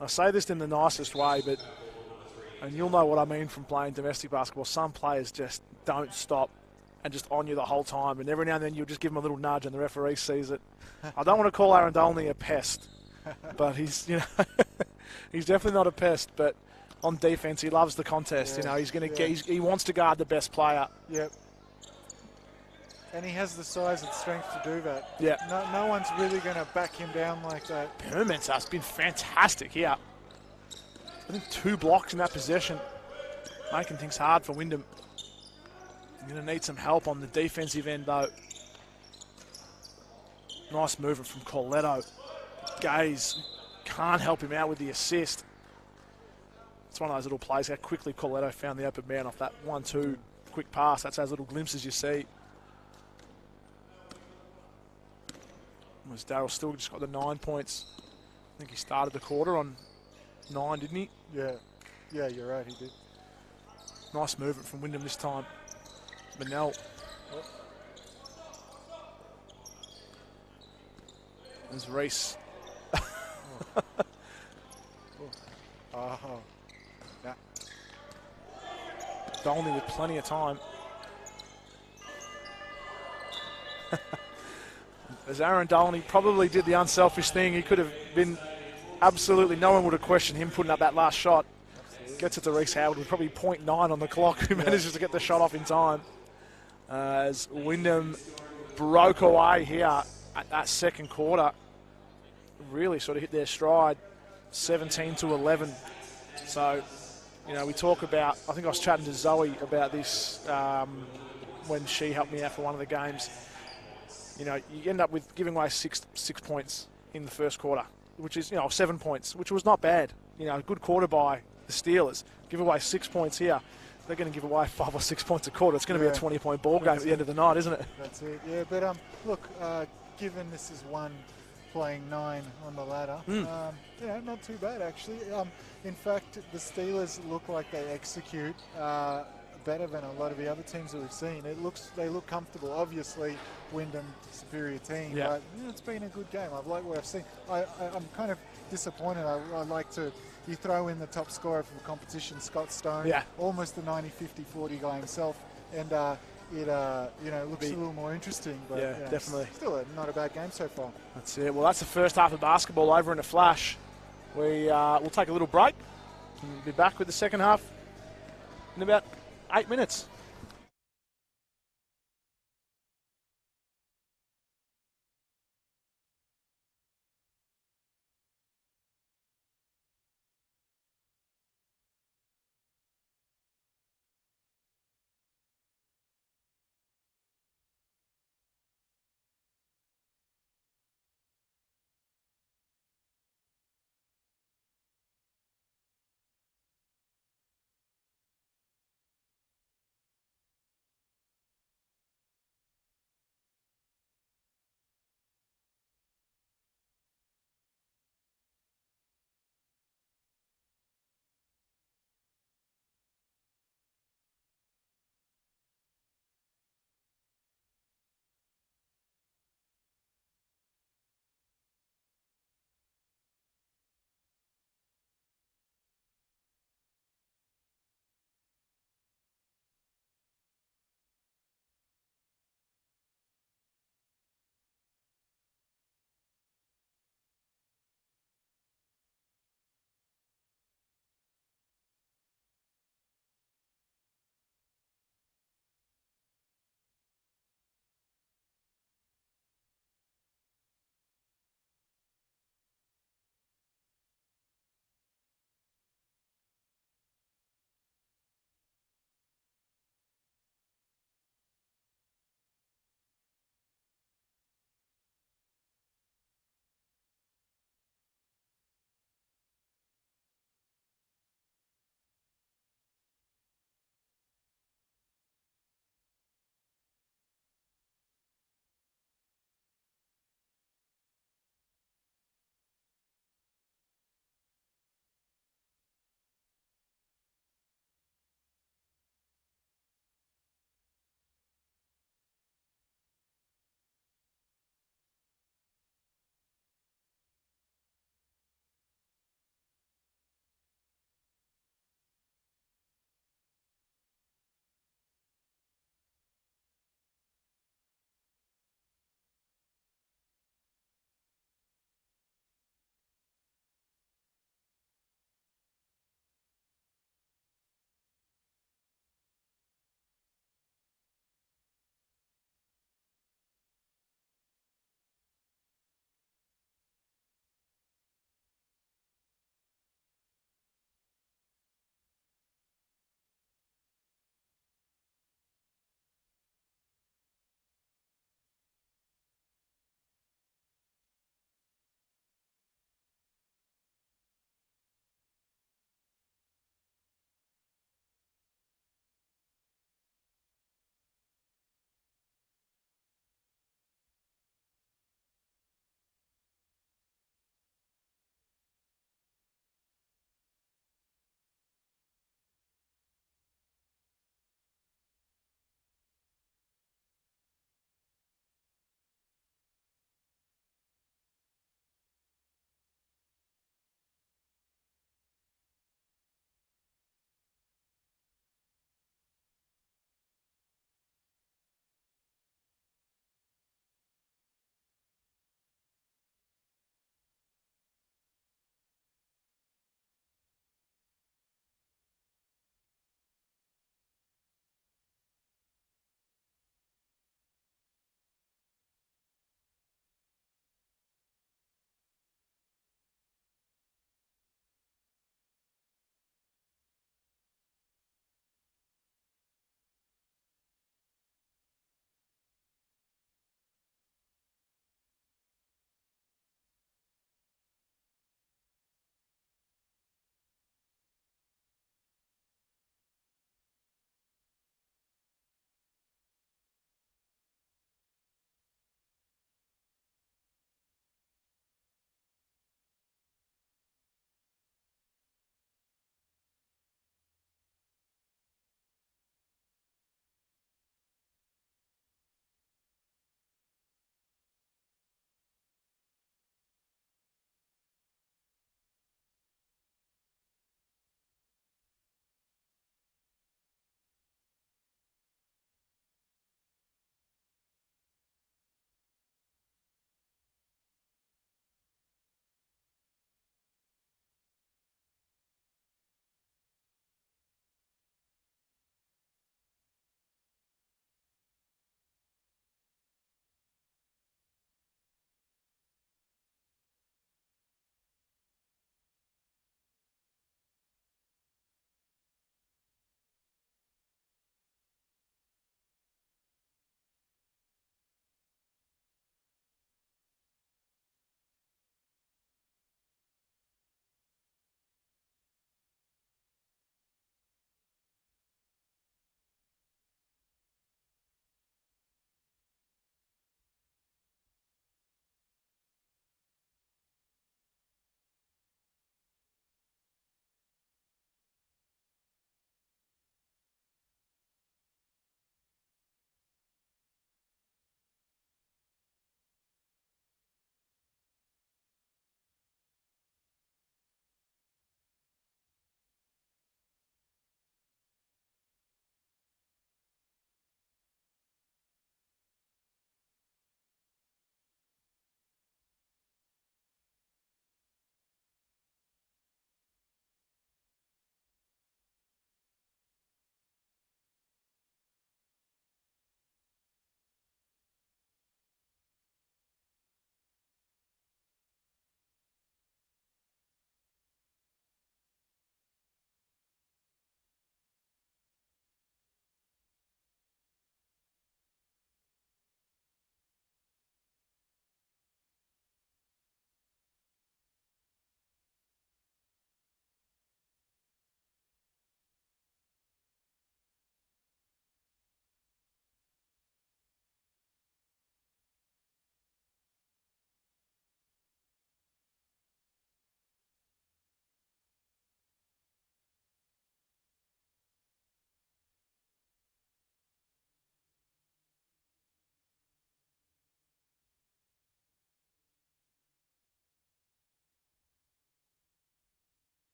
I say this in the nicest way, but, and you'll know what I mean from playing domestic basketball, some players just don't stop and just on you the whole time, and every now and then you'll just give him a little nudge and the referee sees it. I don't want to call Aaron Dolney a pest, but he's, you know, he's definitely not a pest, but on defense he loves the contest. Yeah, You know, he's going to he wants to guard the best player. Yep. And he has the size and strength to do that. Yeah. No one's really going to back him down like that. Permanter's been fantastic here. I think 2 blocks in that possession, making things hard for Wyndham. They're going to need some help on the defensive end, though. Nice movement from Corletto. Gaze can't help him out with the assist. It's one of those little plays how quickly Corletto found the open man off that 1-2 quick pass. That's those little glimpses you see. Was Darryl still just got the 9 points? I think he started the quarter on 9, didn't he? Yeah. Yeah, you're right, he did. Nice movement from Wyndham this time. Manel. There's Reece. Oh. Yeah. Dolney with plenty of time. As Aaron Dolney probably did the unselfish thing, he could have been absolutely, no one would have questioned him putting up that last shot. Absolutely. Gets it to Reece Howard with probably 0.9 on the clock, who manages to get the shot off in time. As Wyndham broke away here at that second quarter. Really sort of hit their stride, 17-11. So, you know, we talk about, I think I was chatting to Zoe about this when she helped me out for one of the games. You know, you end up with giving away six points in the first quarter, which is, 7 points, which was not bad. You know, a good quarter by the Steelers. Give away 6 points here. They're going to give away 5 or 6 points a quarter. It's going to be a 20-point ball game at the end of the night, isn't it? That's it. Yeah, but look, given this is one playing 9 on the ladder. Not too bad actually. In fact, the Steelers look like they execute better than a lot of the other teams that we've seen. They look comfortable. Obviously, Wyndham superior team, but it's been a good game. I've liked what I've seen. I'm kind of disappointed. I like to. You throw in the top scorer for the competition, Scott Stone, almost the 90-50-40 guy himself, and it looks a little more interesting. But definitely. Still not a bad game so far. That's it. Well, that's the first half of basketball over in a flash. We'll take a little break and be back with the second half in about 8 minutes.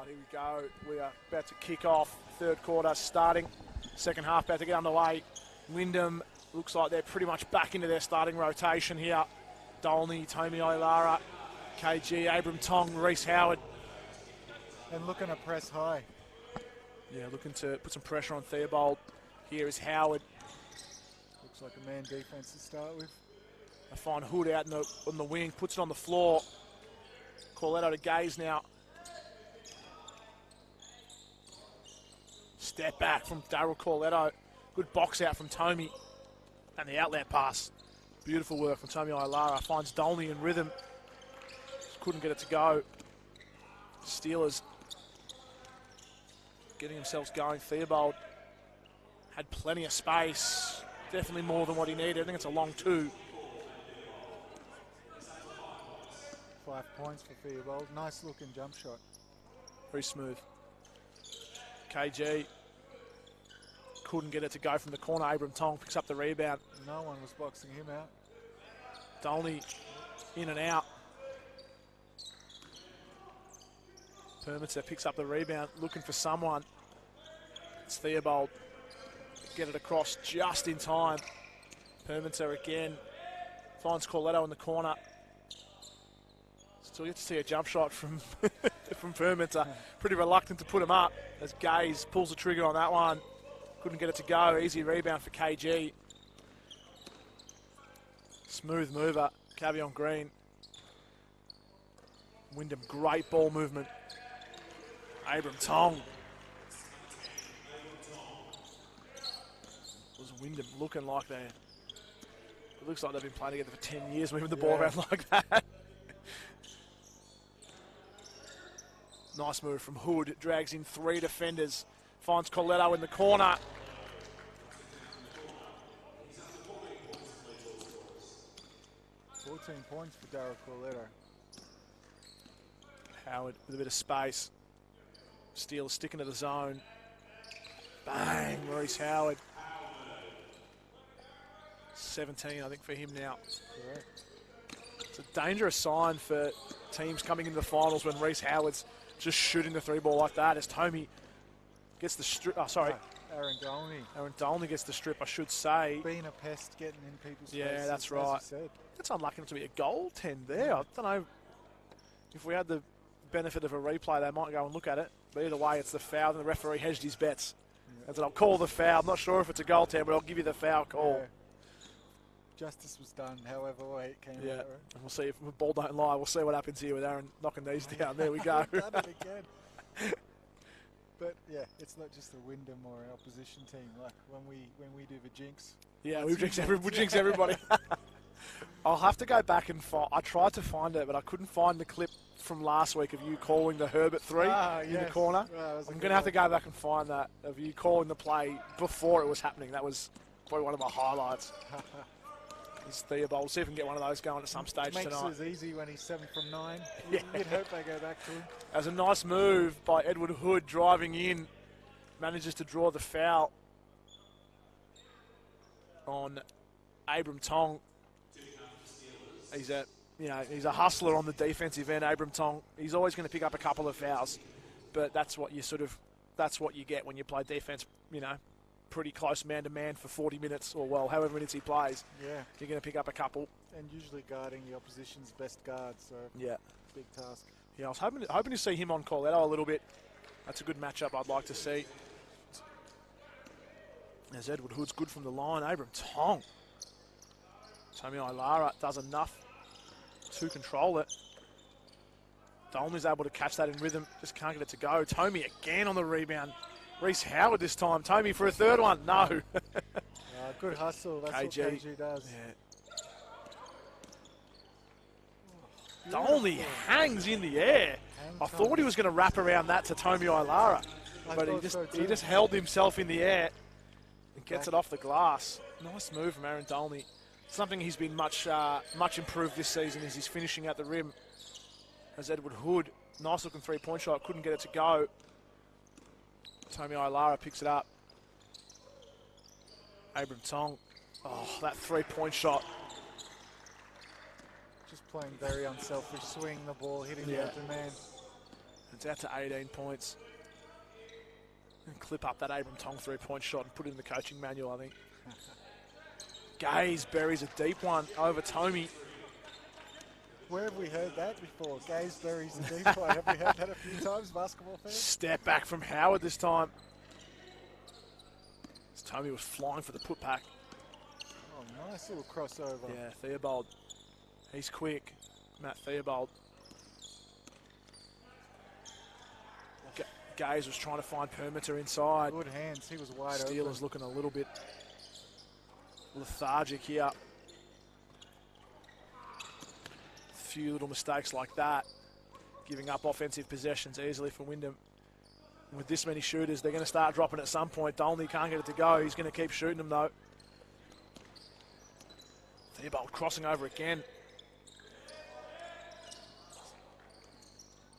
right, here we go. We are about to kick off. Third quarter starting. Second half about to get underway. Wyndham looks like they're pretty much back into their starting rotation here. Dolney, Tomi Oilara, KG, Abram Tong, Reece Howard. And looking to press high. Yeah, looking to put some pressure on Theobald. Here is Howard. Looks like a man defense to start with. They find Hood out on the wing, puts it on the floor. Corletto to Gaze now. Step back from Daryl Corletto. Good box out from Tomi. And the outlet pass. Beautiful work from Tomi Oilara. Finds Dolney in rhythm. Just couldn't get it to go. Steelers getting themselves going. Theobald had plenty of space. Definitely more than what he needed. I think it's a long 2. 5 points for Theobald. Nice looking jump shot. Very smooth. KG couldn't get it to go from the corner. Abram Tong picks up the rebound. No one was boxing him out. Dolney in and out. Permiter picks up the rebound, looking for someone. It's Theobald. Get it across just in time. Permiter again. Finds Corletto in the corner. Still yet to see a jump shot from from Permiter. Pretty reluctant to put him up as Gaze pulls the trigger on that one. Couldn't get it to go. Easy rebound for KG. Smooth mover. Cavion Green. Wyndham, great ball movement. Abram Tong. Was Wyndham looking like they... It looks like they've been playing together for 10 years, moving the ball around like that. Nice move from Hood. Drags in 3 defenders. Finds Corletto in the corner. Points for Daryl Corletto. Howard with a bit of space. Steele sticking to the zone. Bang, Reece Howard. 17, I think, for him now. Correct. It's a dangerous sign for teams coming into the finals when Reece Howard's just shooting the 3-ball like that as Tomi gets the strip. Oh, sorry. Aaron Dolney. Aaron Dolney gets the strip, I should say. Being a pest, getting in people's faces. Yeah, that's right. That's unlucky not to be a goaltend there. I don't know if we had the benefit of a replay, they might go and look at it. But either way, it's the foul, and the referee hedged his bets. Yeah. And said, I'll call the foul. I'm not sure if it's a goaltend, but I'll give you the foul call. Yeah. Justice was done, however way it came out. Right? And we'll see if the ball don't lie. We'll see what happens here with Aaron knocking these down. There we go. Done it again. But yeah, it's not just a Wyndham or an opposition team. Like when we do the jinx. Yeah, we jinx everybody. I'll have to go back and find. I tried to find it, but I couldn't find the clip from last week of you calling the Herbert 3 in the corner. I'm going to have to go back and find that of you calling the play before it was happening. That was probably one of my highlights. It's Theobald. We'll see if we can get one of those going at some stage tonight. Makes it easy when he's 7 from 9. Yeah. You'd hope they go back to him. That was a nice move by Edward Hood driving in. Manages to draw the foul on Abram Tong. He's a hustler on the defensive end, Abram Tong. He's always going to pick up a couple of fouls, but that's what you get when you play defense, pretty close man-to-man for 40 minutes, or, well, however minutes he plays. Yeah. You're going to pick up a couple. And usually guarding the opposition's best guard, so yeah, big task. Yeah, I was hoping to see him on Corletto a little bit. That's a good matchup I'd like to see. As Edward Hood's good from the line, Abram Tong. Tomi Oilara does enough to control it. Dolney's able to catch that in rhythm, just can't get it to go. Tomi again on the rebound. Reece Howard this time. Tomi for a third one. No. Good hustle. That's what KG does. Yeah. Dolney hangs in the air. I thought he was going to wrap around that to Tomi Oilara, but he just held himself in the air and gets it off the glass. Nice move from Aaron Dolney. Something he's been much improved this season is his finishing at the rim. As Edward Hood, nice looking 3-point shot, couldn't get it to go. Tomi Oilara picks it up. Abram Tong, that 3-point shot. Just playing very unselfish, swing the ball, hitting the open man. It's out to 18 points. And clip up that Abram Tong 3-point shot and put it in the coaching manual, I think. Gaze buries a deep one over Tomey. Where have we heard that before? Gaze buries the deep one. Have we heard that a few times, basketball fans? Step back from Howard this time. As Tomey was flying for the putback. Oh, nice little crossover. Yeah, Theobald. He's quick. Matt Theobald. Gaze was trying to find perimeter inside. Good hands. He was wide open. Steelers looking a little bit lethargic here. Few little mistakes like that, giving up offensive possessions easily for Wyndham. With this many shooters, they're going to start dropping at some point. Dolney can't get it to go. He's going to keep shooting them though. Theobald crossing over again.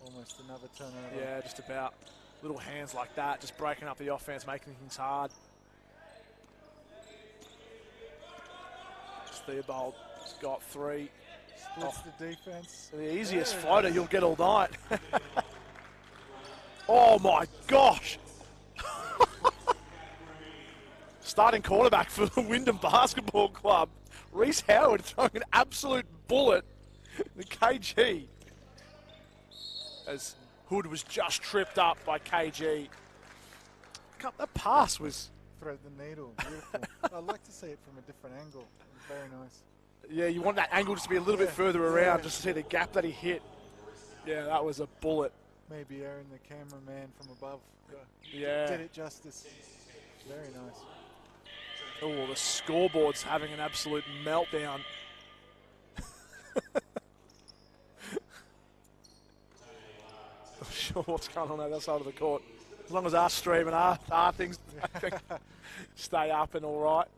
Almost another turnover. Yeah, just about. Little hands like that, just breaking up the offense, making things hard. Theobald has got 3. Splits the defense. The easiest floater you'll get all night. Oh my gosh! Starting quarterback for the Wyndham Basketball Club, Reese Howard throwing an absolute bullet. The KG. As Hood was just tripped up by KG. That pass was... Thread the needle, beautiful. I'd like to see it from a different angle. Very nice. Yeah, you want that angle just to be a little bit further around, just to see the gap that he hit. Yeah, that was a bullet. Maybe Aaron, the cameraman from above, Yeah. did it justice. Very nice. Oh, the scoreboard's having an absolute meltdown. Not sure what's going on the other side of the court. As long as our stream and our things stay up and all right.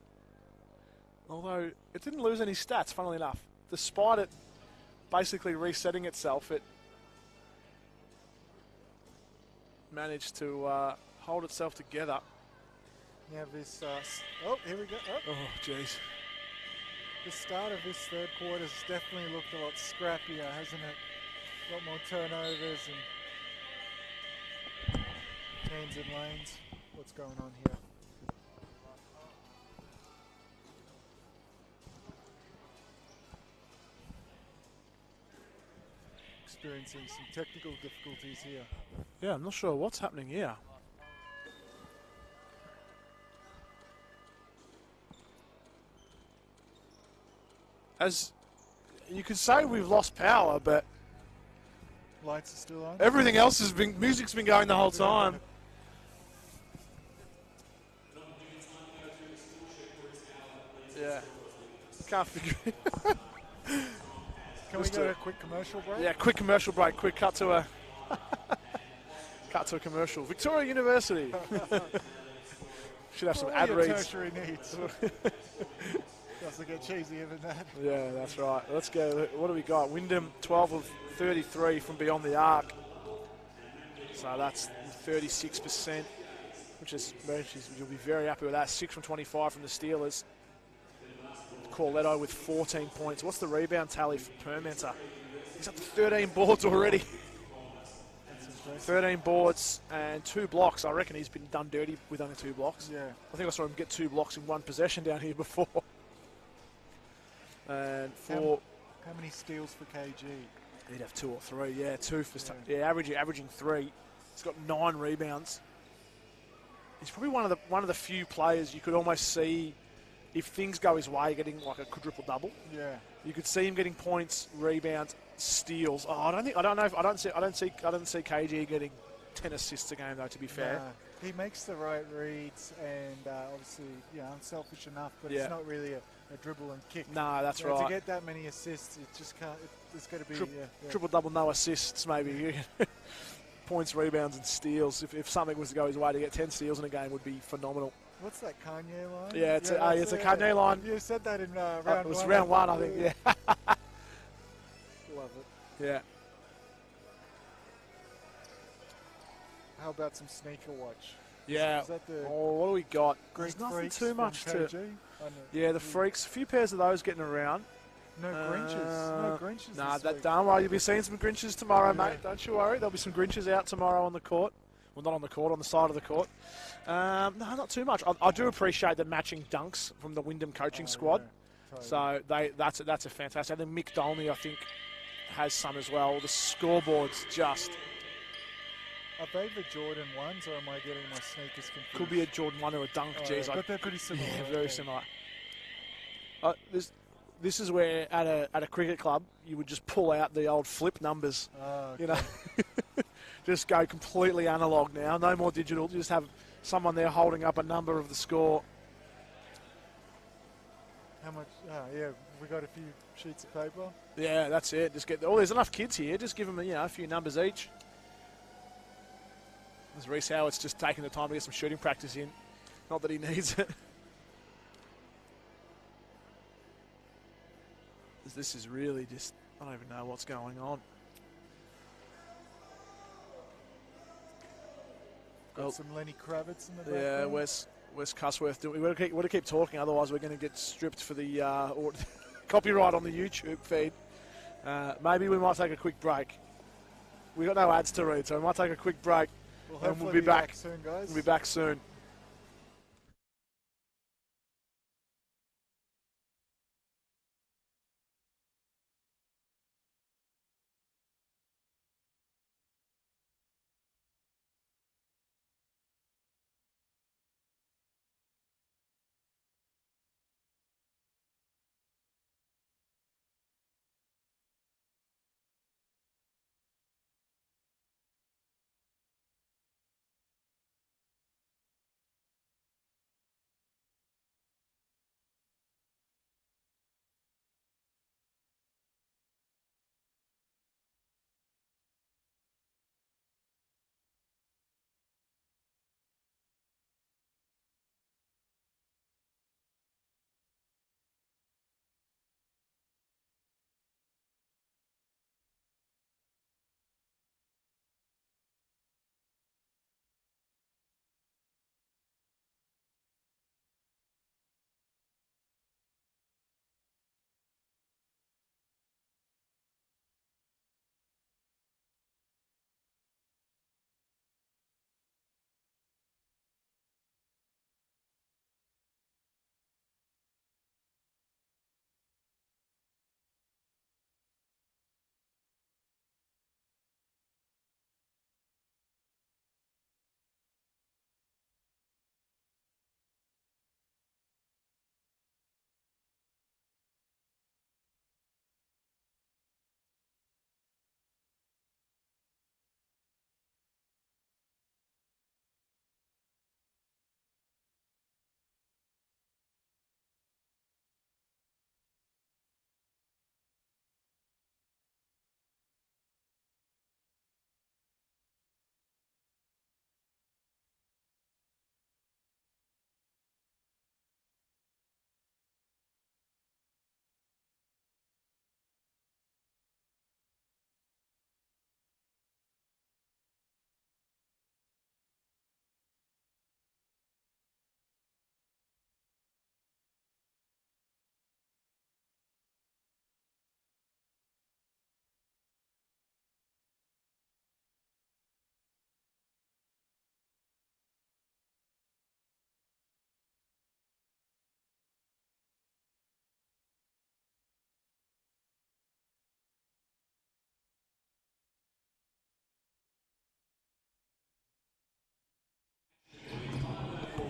Although it didn't lose any stats, funnily enough. Despite it basically resetting itself, it managed to hold itself together. Now this, oh, here we go. Oh. Oh, jeez. The start of this third quarter has definitely looked a lot scrappier, hasn't it? A lot more turnovers and hands and lanes. What's going on here? Experiencing some technical difficulties here. Yeah, I'm not sure what's happening here. As you could say, we've lost power, but Lights are still on. everything else has been, music's been going the whole time. Yeah. Can't figure it. Can we go to a quick commercial break? Yeah, quick commercial break. Quick cut to a cut to a commercial. Victoria University. Should have some All ad your reads. tertiary needs. Doesn't get cheesier than that. Yeah, that's right. Let's go. What do we got? Wyndham 12 of 33 from beyond the arc. So that's 36%, which is you'll be very happy with that. 6 from 25 from the Steelers. Corletto with 14 points. What's the rebound tally for Permenter? He's up to 13 boards already. 13 boards and 2 blocks. I reckon he's been done dirty with only 2 blocks. Yeah. I think I saw him get 2 blocks in one possession down here before. And for How many steals for KG? he'd have 2 or 3. Yeah, 2 for averaging 3. He's got 9 rebounds. He's probably one of the few players you could almost see, if things go his way, getting like a quadruple double. Yeah. You could see him getting points, rebounds, steals. Oh, I don't see KG getting 10 assists a game though. To be fair, Nah, he makes the right reads and obviously, unselfish enough, but Yeah. it's not really a dribble and kick. no, that's To right. get that many assists, it just can't. It's got to be Triple double, no assists, maybe. Points, rebounds, and steals. If something was to go his way, to get 10 steals in a game would be phenomenal. What's that Kanye line? Yeah, it's a Kanye line. You said that in round It was one. round 1, I think. Yeah. Love it. Yeah. How about some sneaker watch? Yeah. Is that the Oh, what do we got? Greek There's nothing freaks too from much to. KG? I know. Yeah, the freaks. A few pairs of those getting around. No Grinches. No Grinches. Nah, this that week. don't worry. You'll be seeing some Grinches tomorrow, Yeah. mate. Don't you worry. There'll be some Grinches out tomorrow on the court. Well, not on the court, on the side of the court. No, not too much. I do appreciate the matching dunks from the Wyndham coaching squad. Yeah, totally. So that's a fantastic. And then Mick Dolney, I think, has some as well. The scoreboard's just Are they the Jordan ones, or am I getting my sneakers confused? could be a Jordan 1 or a dunk. Oh, Jeez, but they're pretty similar. yeah, aren't very they? similar. This is where at a cricket club you would just pull out the old flip numbers. Oh, okay. You know, just go completely analog now. No more digital. Just have someone there holding up a number of the score. How much? Yeah, we got a few sheets of paper. Yeah, that's it. Just get. Oh, there's enough kids here. Just give them a few numbers each. There's Reece Howard's just taking the time to get some shooting practice in. Not that he needs it. This is really just, I don't even know what's going on. Got some Lenny Kravitz in the Yeah, background. Wes Cusworth. We want to keep talking, otherwise we're going to get stripped for the copyright on the YouTube feed. Maybe we might take a quick break. We got no ads to read, so we might take a quick break. We'll and hopefully we'll be back soon, guys. We'll be back soon.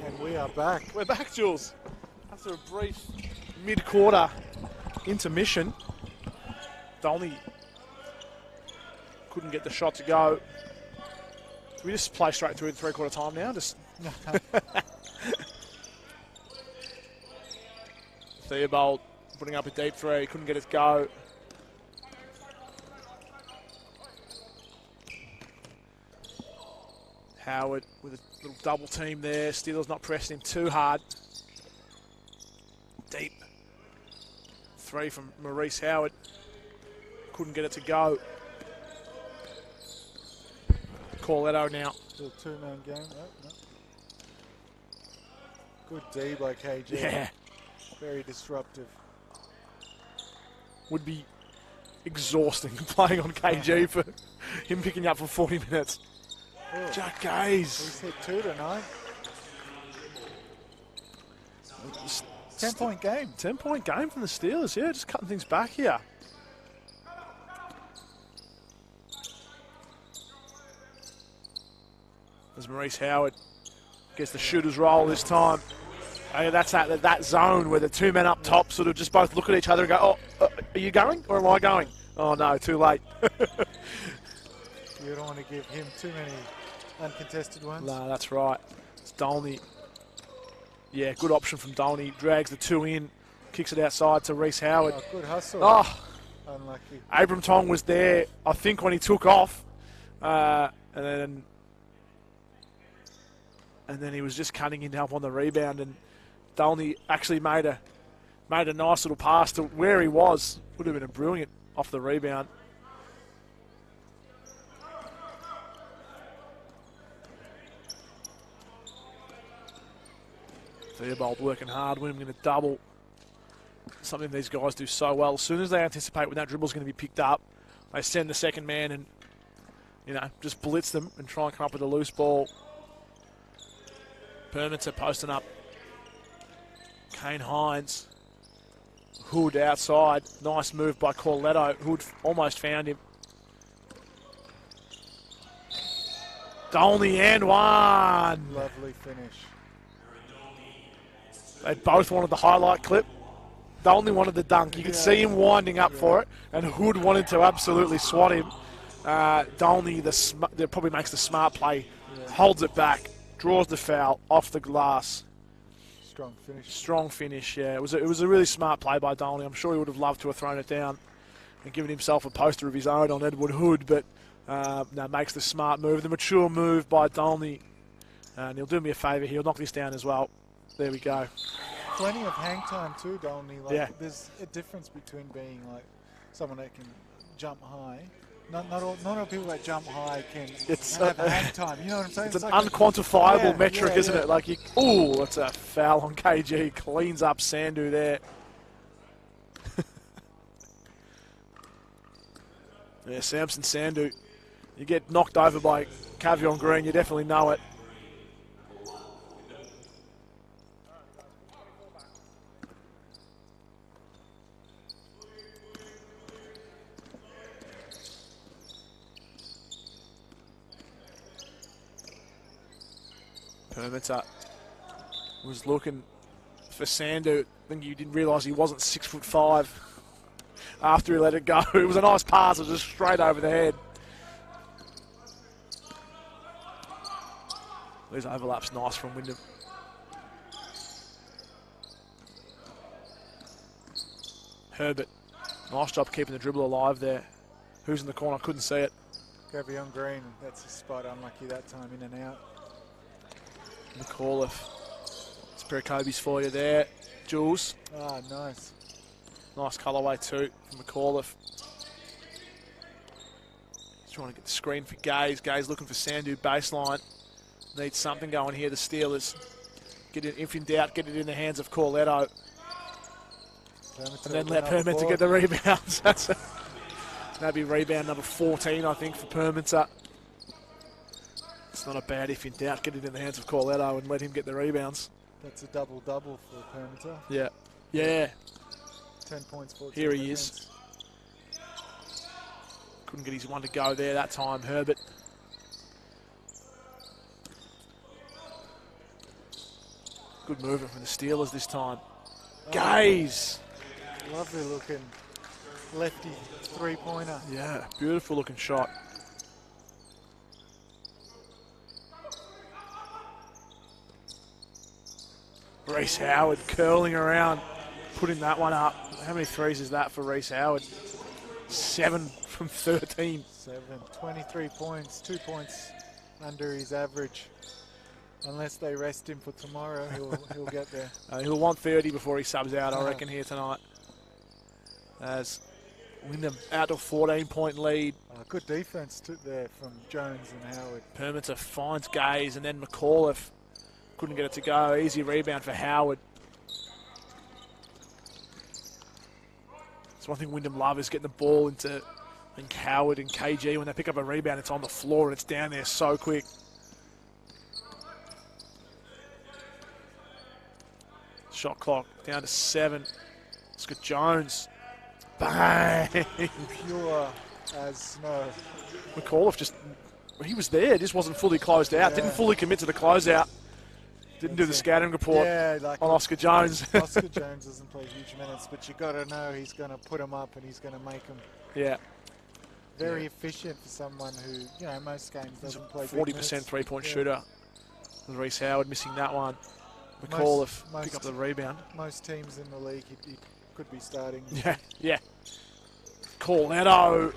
And we are back. We're back, Jules. After a brief mid-quarter intermission, Dolney couldn't get the shot to go. Can we just play straight through the three-quarter time now? Just Theobald putting up a deep three, couldn't get it to go. Howard with a little double team there. Steele's not pressing him too hard. Deep. Three from Maurice Howard. Couldn't get it to go. Corletto now. Little two-man game. No. Good D by KG. Yeah. Very disruptive. would be exhausting playing on KG for him picking up for 40 minutes. Oh, Jack Gaze. he's hit 2 tonight. 10-point game. 10-point game from the Steelers, yeah, just cutting things back here. As Maurice Howard gets the shooter's roll this time. That's that zone where the two men up top sort of just both look at each other and go, oh, are you going or am I going? Oh no, too late. You don't want to give him too many uncontested ones. No, that's right. It's Dolney. Yeah, good option from Dolney. Drags the 2 in, kicks it outside to Reece Howard. Oh, good hustle. Oh, Unlucky. Abram Tong was there, I think, when he took off. And then he was just cutting in to help on the rebound, and Dolney actually made a nice little pass to where he was. Would have been a brilliant off the rebound. Theobald working hard. Wyndham going to double. Something these guys do so well. As soon as they anticipate when that dribble's going to be picked up, they send the second man and, just blitz them and try and come up with a loose ball. Permits are posting up. Kane Hines. Hood outside. Nice move by Corletto. Hood almost found him. Dolney and one. Lovely finish. They both wanted the highlight clip. Dolney wanted the dunk. You could see him winding up for it, and Hood wanted to absolutely swat him. Dolney probably makes the smart play, holds it back, draws the foul off the glass. Strong finish. Strong finish, yeah. It was a really smart play by Dolney. I'm sure he would have loved to have thrown it down and given himself a poster of his own on Edward Hood, but makes the smart move, the mature move by Dolney. And he'll do me a favour, he'll knock this down as well. There we go. Plenty of hang time too, Dolney. There's a difference between being like someone that can jump high. Not all people that jump high can have hang time. You know what I'm saying? It's an like unquantifiable metric, isn't it? Like, it's a foul on KG. Cleans up Sandu there. Yeah, Samson Sandu. You get knocked over by Cavion Green, you definitely know it. Permita was looking for Sandu. I think you didn't realise he wasn't 6'5" after he let it go. It was a nice pass, it was just straight over the head. These overlaps nice from Wyndham. Herbert, nice job keeping the dribble alive there. Who's in the corner? Couldn't see it. Cavion Green, that's a spot unlucky that time, in and out. McAuliffe. It's Pericobes for you there. Jules. Ah, nice. Nice colourway too from McAuliffe. He's trying to get the screen for Gaze. Gaze looking for Sandu baseline. Needs something going here, the Steelers. Get it, if in doubt, get it in the hands of Corletto. And then let Permita get the rebounds. That'd be rebound number 14, I think, for Permita. It's not a bad if in doubt, get it in the hands of Corletto and let him get the rebounds. That's a double-double for Permita. Yeah. Yeah. 10 points for Here he is. Couldn't get his one to go there that time, Herbert. Good movement from the Steelers this time. Gaze! Lovely looking lefty three-pointer. Yeah, beautiful looking shot. Reece Howard curling around, putting that one up. How many threes is that for Reece Howard? 7 from 13. 23 points, 2 points under his average. Unless they rest him for tomorrow, he'll get there. He'll want 30 before he subs out, I reckon, here tonight. As Wyndham out to a 14-point lead. Good defense there from Jones and Howard. Permita finds Gaze, and then McAuliffe couldn't get it to go. Easy rebound for Howard. So one thing Wyndham love is getting the ball into, I think, Howard and KG. When they pick up a rebound, it's on the floor and it's down there so quick. Shot clock down to 7. Scott Jones. Bang! Pure as snow. McAuliffe just, he was there, just wasn't fully closed out. Yeah. Didn't fully commit to the closeout. Didn't do the scouting report Like on Oscar Jones. Oscar Jones doesn't play huge minutes, but you got to know he's going to put him up and he's going to make him. Yeah. Very efficient for someone who, most games doesn't play 40% three-point shooter. Reece Howard missing that one. McAuliffe pick up the rebound. Most teams in the league he could be starting. Yeah. Corletto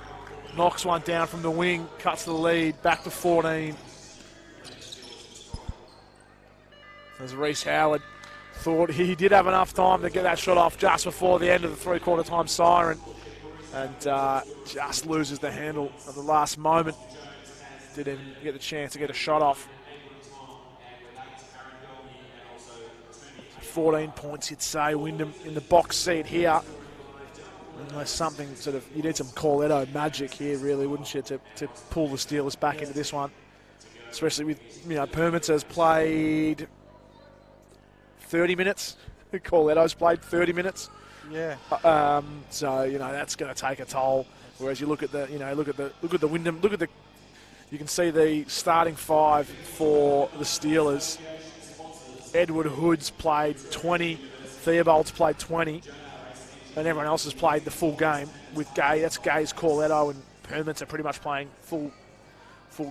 knocks one down from the wing, cuts the lead, back to 14. As Reece Howard thought he did have enough time to get that shot off just before the end of the three-quarter time siren, and just loses the handle at the last moment. Didn't even get the chance to get a shot off. 14 points, you'd say. Wyndham in the box seat here. Unless something sort of, you need some Corletto magic here, really, wouldn't you, to pull the Steelers back into this one. Especially with, Permitter's played 30 minutes. Corletto's played 30 minutes. Yeah. So that's going to take a toll. Whereas you look at the, look at the Wyndham, you can see the starting 5 for the Steelers. Edward Hood's played 20, Theobald's played 20, and everyone else has played the full game. With Gay, that's Gay's, Corletto, and Permits are pretty much playing full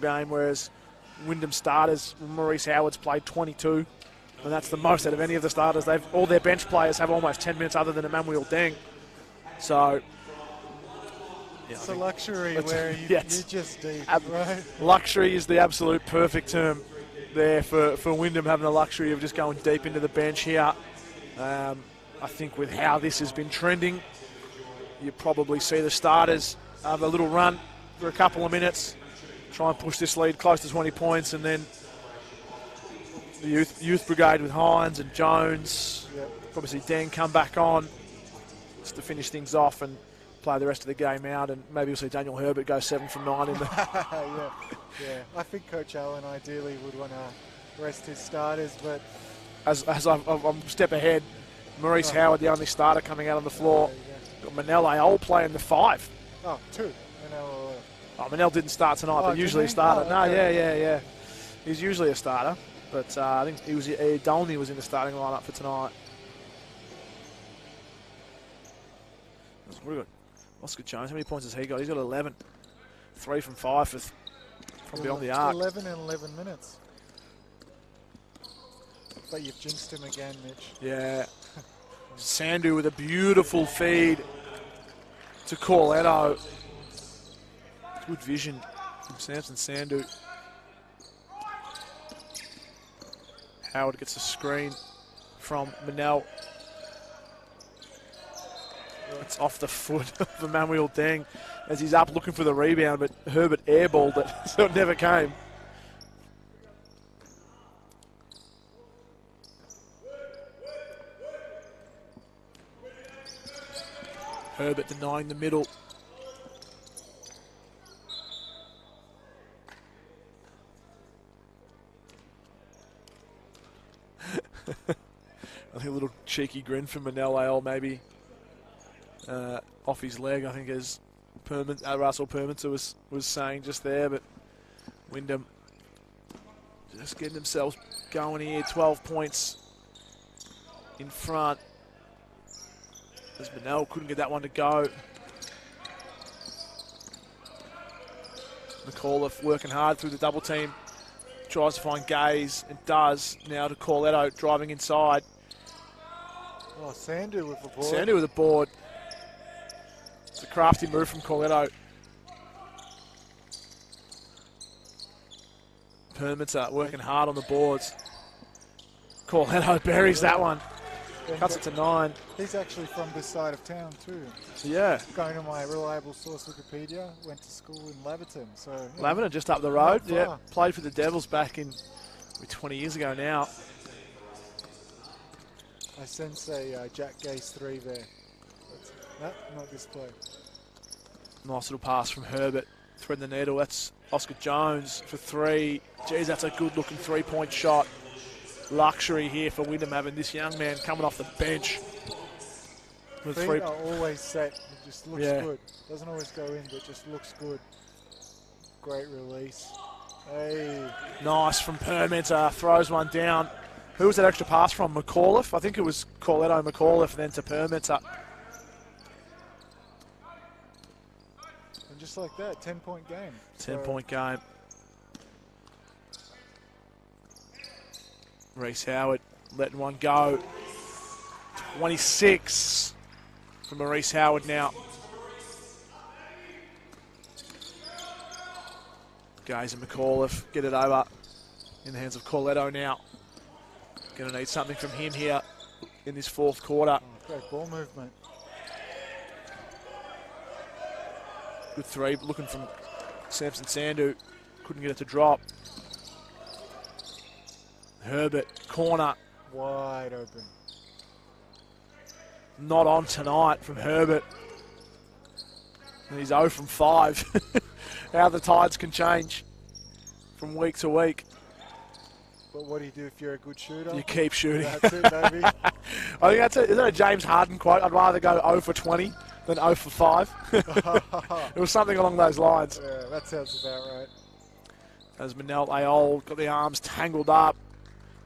game. Whereas Wyndham starters, Maurice Howard's played 22. And that's the most out of any of the starters. All their bench players have almost 10 minutes other than Emmanuel Deng. So, it's a luxury where you're just deep, right? Luxury is the absolute perfect term there for Wyndham, having the luxury of just going deep into the bench here. I think with how this has been trending, you probably see the starters have a little run for a couple of minutes, try and push this lead close to 20 points, and then the youth brigade with Hines and Jones. Yep. Probably see Dan come back on just to finish things off and play the rest of the game out, and maybe we'll see Daniel Herbert go 7 from 9 in the. Yeah. I think Coach Allen ideally would want to rest his starters, but as I'm a step ahead, Maurice Howard, the only starter coming out on the floor. Got Manel Ayol playing the 5. Oh, 2. Manel didn't start tonight, but usually a starter. Yeah. He's usually a starter. But I think Dolney was in the starting lineup for tonight. What have we got? Oscar Jones, how many points has he got? He's got 11. 3 from 5 from beyond the arc. 11 in 11 minutes. But you've jinxed him again, Mitch. Yeah. Sandu with a beautiful feed to Corletto. Good vision from Samson Sandu. Howard gets a screen from Manel. It's off the foot of Emmanuel Deng as he's up looking for the rebound, but Herbert airballed it, so it never came. Herbert denying the middle. I think a little cheeky grin from Manel Ayol maybe off his leg, I think, as Russell Permiter was saying just there. But Wyndham just getting themselves going here. 12 points in front as Manel couldn't get that one to go. McAuliffe working hard through the double team. Tries to find Gaze and does. Now to Corletto driving inside. Oh, Sandu with the board. Sandu with the board. It's a crafty move from Corletto. Permiter working hard on the boards. Corletto buries that one. Cuts it to 9. He's actually from this side of town too. Yeah. Going to my reliable source Wikipedia, went to school in Laverton. So Laverton just up the road. Yeah. Played for the Devils back in 20 years ago now. I sense a Jack Gase 3 there. No, not this play. Nice little pass from Herbert. Threading the needle. That's Oscar Jones for 3. Geez, that's a good-looking three-point shot. Luxury here for Wyndham having this young man coming off the bench. With Feet are always set. It just looks Yeah. good. Doesn't always go in, but just looks good. Great release. Hey. Nice from Permenter. Throws one down. Who was that extra pass from? McAuliffe? I think it was Corletto McAuliffe, then to Permenter. And just like that, 10-point game. 10-point game. Reece Howard letting one go. 26 from Maurice Howard now. Gaze and McAuliffe get it over in the hands of Corletto now. Going to need something from him here in this fourth quarter. Oh, great ball movement. Good three, looking from Samson Sandu. Couldn't get it to drop. Herbert, corner. Wide open. Not on tonight from Herbert. And he's 0 from 5. How the tides can change from week to week. But what do you do if you're a good shooter? You keep shooting. That's it, baby. I think that's it. Is that a James Harden quote? I'd rather go 0 for 20 than 0 for 5. It was something along those lines. Yeah, that sounds about right. As Manel Ayol got the arms tangled up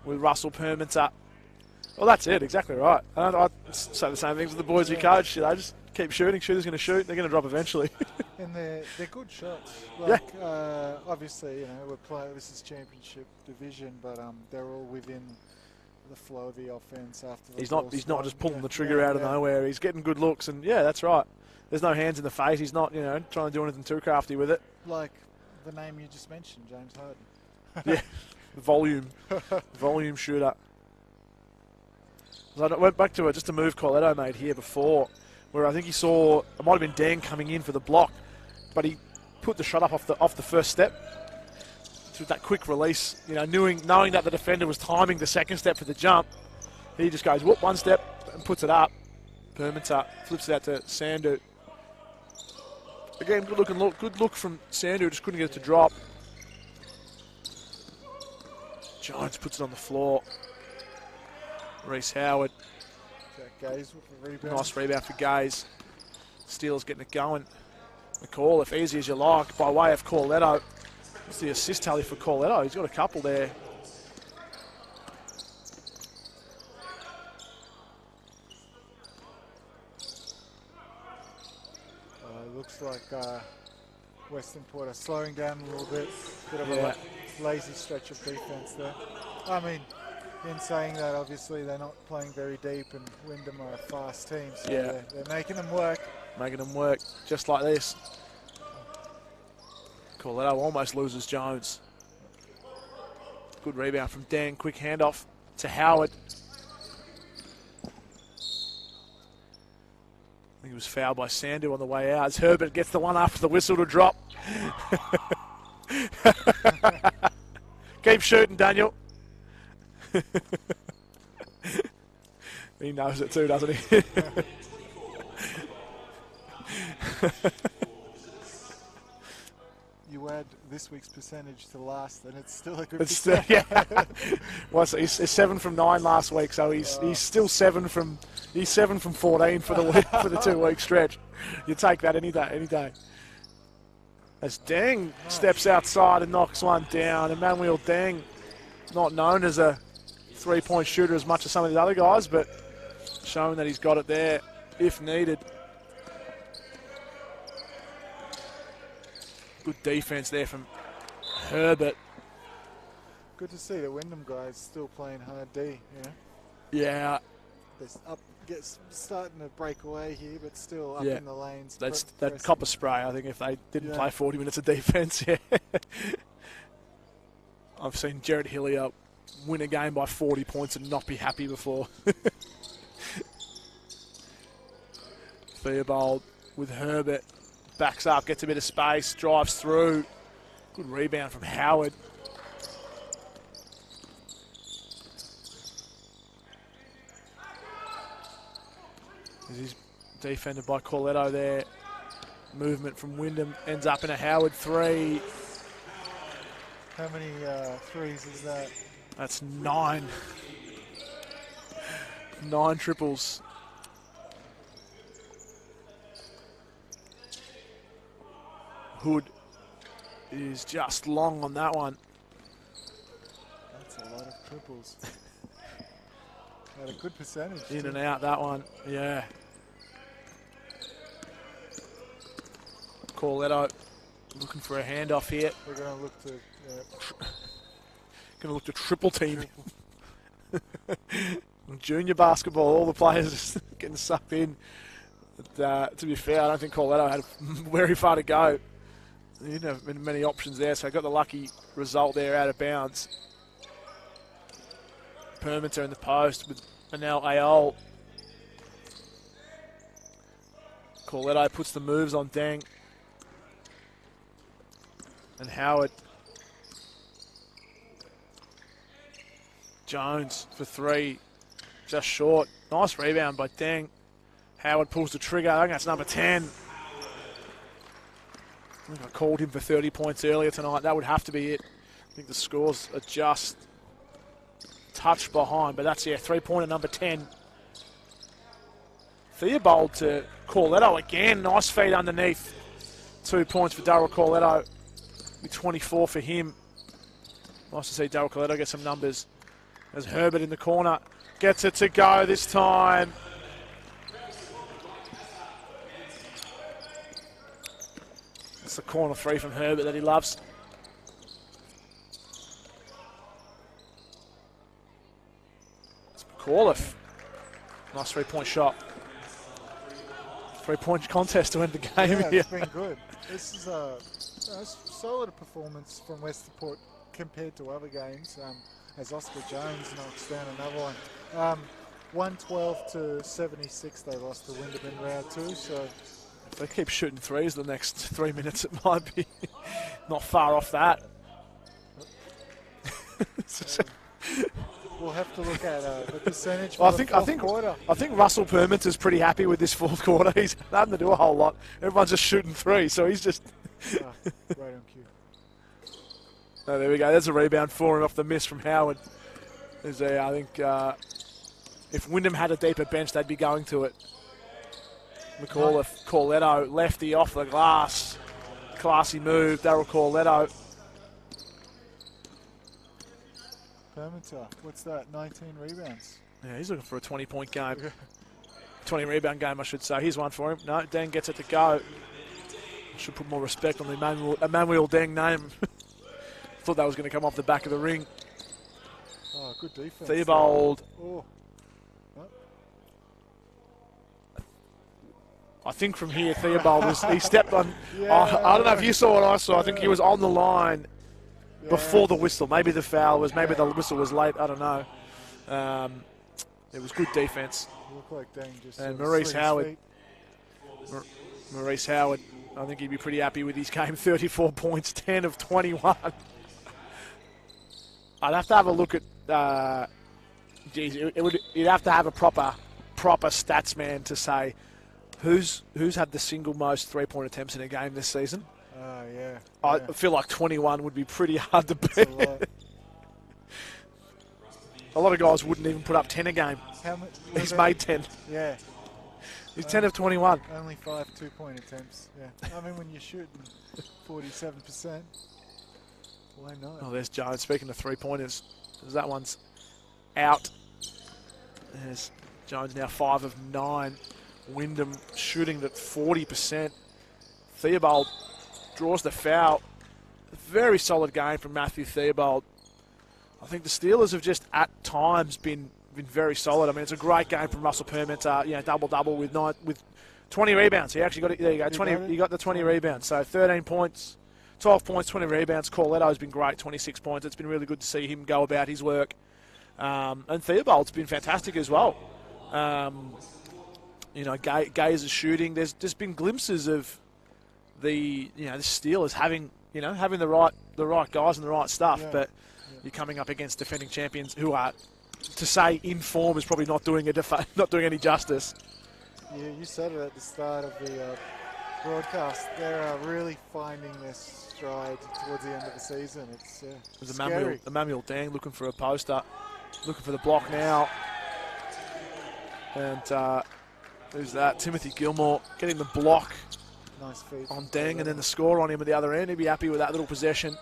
with Russell Permenter. Well, that's it. Exactly right. I'd say the same things with the boys we coach. You know, just keep shooting. Shooter's going to shoot. They're going to drop eventually. And they're good shots. Like, obviously, you know, this is championship division, but they're all within the flow of the offense after the He's ball's not gone. just pulling Yeah, the trigger out of nowhere. He's getting good looks, and yeah, that's right. There's no hands in the face. He's not, trying to do anything too crafty with it. Like the name you just mentioned, James Harden. Yeah, volume shooter. So I went back to just a move Corletto made here before, where I think he saw it might have been Dan coming in for the block, but he put the shot up off the first step with that quick release. Knowing that the defender was timing the second step for the jump, he just goes whoop one step and puts it up. Permenter flips it out to Sandu. Again, good look from Sandu. Just couldn't get it to drop. Jones puts it on the floor. Reece Howard. Jack Gaze with the rebound. Nice rebound for Gaze. Steelers getting it going. McAuliffe, easy as you like, by way of Corletto. What's the assist tally for Corletto? He's got a couple there. Looks like Western Port are slowing down a little bit. Bit of a lazy stretch of defence there. I mean, in saying that, obviously they're not playing very deep, and Wyndham are a fast team, so they're making them work. Making them work just like this. Corletto almost loses Jones. Good rebound from Dan. Quick handoff to Howard. I think he was fouled by Sandu on the way out. As Herbert gets the one after the whistle to drop. Keep shooting, Daniel. He knows it too, doesn't he? You add this week's percentage to last, and it's still a good It's still, Well, so he's 7 from 9 last week, so he's still 7 from 14 for the week, for the 2-week stretch. You take that any day. As Deng steps outside and knocks one down. Emmanuel Deng, not known as a three-point shooter as much as some of the other guys, but showing that he's got it there if needed. Good defense there from Herbert. Good to see the Wyndham guys still playing hard D. Yeah. They're starting to break away here, but still up in the lanes. That's that copper spray, I think, if they didn't play 40 minutes of defense. Yeah. I've seen Jared Hillier win a game by 40 points and not be happy before. Theobald with Herbert. Backs up, gets a bit of space, drives through. Good rebound from Howard. He's defended by Corletto there. Movement from Wyndham ends up in a Howard 3. How many threes is that? That's 9. 9 triples. Hood is just long on that one. That's a lot of triples. Had a good percentage. In and out that one, yeah. Corletto looking for a handoff here. We're going to look to... Going to look to triple team. Junior basketball, all the players just getting sucked in. But, to be fair, I don't think Corletto had very far to go. He didn't have many options there, so I got the lucky result there out of bounds. Permiter in the post with Manel Ayol. Corletto puts the moves on Deng. And Howard. Jones for 3. Just short. Nice rebound by Deng. Howard pulls the trigger. I think that's number 10. I think I called him for 30 points earlier tonight. That would have to be it. I think the scores are just touch behind. But that's, yeah, 3-pointer number 10. Theobald to Corletto again. Nice feed underneath. 2 points for Daryl Corletto. 24 for him. Nice to see Daryl Corletto get some numbers. As Herbert in the corner gets it to go this time. It's the corner 3 from Herbert that he loves. It's McAuliffe. Nice 3-point shot. 3-point contest to end the game yeah, here. It's been good. This is a solid performance from Westport compared to other games. As Oscar Jones knocks down another one. 112 to 76 they lost to Wyndham in round 2. So if they keep shooting threes the next 3 minutes, it might be not far off that. We'll have to look at the percentage for Well, the fourth quarter. I think Russell Perminter's pretty happy with this fourth quarter. He's having to do a whole lot. Everyone's just shooting 3, so he's just... Right on cue. Oh, there we go. There's a rebound for him off the miss from Howard. I think if Wyndham had a deeper bench, they'd be going to it. McAuliffe, Corletto, lefty off the glass. Classy move, Daryl Corletto. Permiter, what's that? 19 rebounds. Yeah, he's looking for a 20-point game. 20-rebound game, I should say. Here's one for him. No, Deng gets it to go. Should put more respect on the Emmanuel Deng name. Thought that was going to come off the back of the ring. Oh, good defense. Theobald. Oh. I think from here, Theobald he stepped on. Yeah. I don't know if you saw what I saw. I think he was on the line before the whistle. Maybe the foul was. Maybe the whistle was late. I don't know. It was good defense. Looked like Deng just. And Maurice Howard. Maurice Howard. I think he'd be pretty happy with his game. 34 points, 10 of 21. I'd have to have a look at. You'd have to have a proper stats man to say who's had the single most 3-point attempts in a game this season. Yeah. I feel like 21 would be pretty hard to beat. A lot of guys wouldn't even put up 10 a game. He's made 10. Yeah. He's 10 of 21. Only 5 2-point attempts. Yeah. I mean, when you're shooting 47%, why not? Oh, there's Jones. Speaking of 3-pointers, that one's out. There's Jones now 5 of 9. Wyndham shooting at 40%. Theobald draws the foul. A very solid game from Matthew Theobald. I think the Steelers have just at times been very solid. I mean, it's a great game from Russell Permenter. Double-double with 20 rebounds. He actually got it. There you go. He got the 20 rebounds. So 13 points, 12 points, 20 rebounds. Corletto's been great, 26 points. It's been really good to see him go about his work. And Theobald's been fantastic as well. Gay's shooting. There's just been glimpses of the Steelers having the right guys and the right stuff, but you're coming up against defending champions who are, to say in form, is probably not doing any justice. You said it at the start of the broadcast. They're really finding their stride towards the end of the season. It's scary. Emmanuel Dang looking for a poster, looking for the block now. And who's that? Timothy Gilmore getting the block. Nice feed on Dang, and then the score on him at the other end. He'd be happy with that little possession.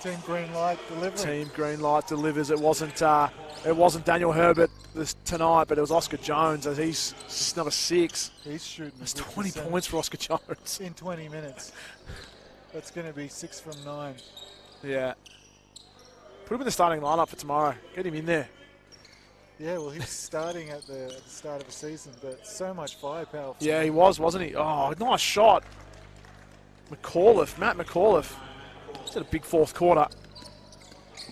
Team Green Light delivers. Team Green Light delivers. It wasn't Daniel Herbert tonight, but it was Oscar Jones, as he's number 6. He's shooting. That's 20 points for Oscar Jones. In 20 minutes. That's going to be 6 from 9. Yeah. Put him in the starting lineup for tomorrow. Get him in there. Yeah, well, he was starting at the start of the season, but so much firepower. Yeah, he was, wasn't he? Oh, nice shot. Matt McAuliffe. He's had a big fourth quarter.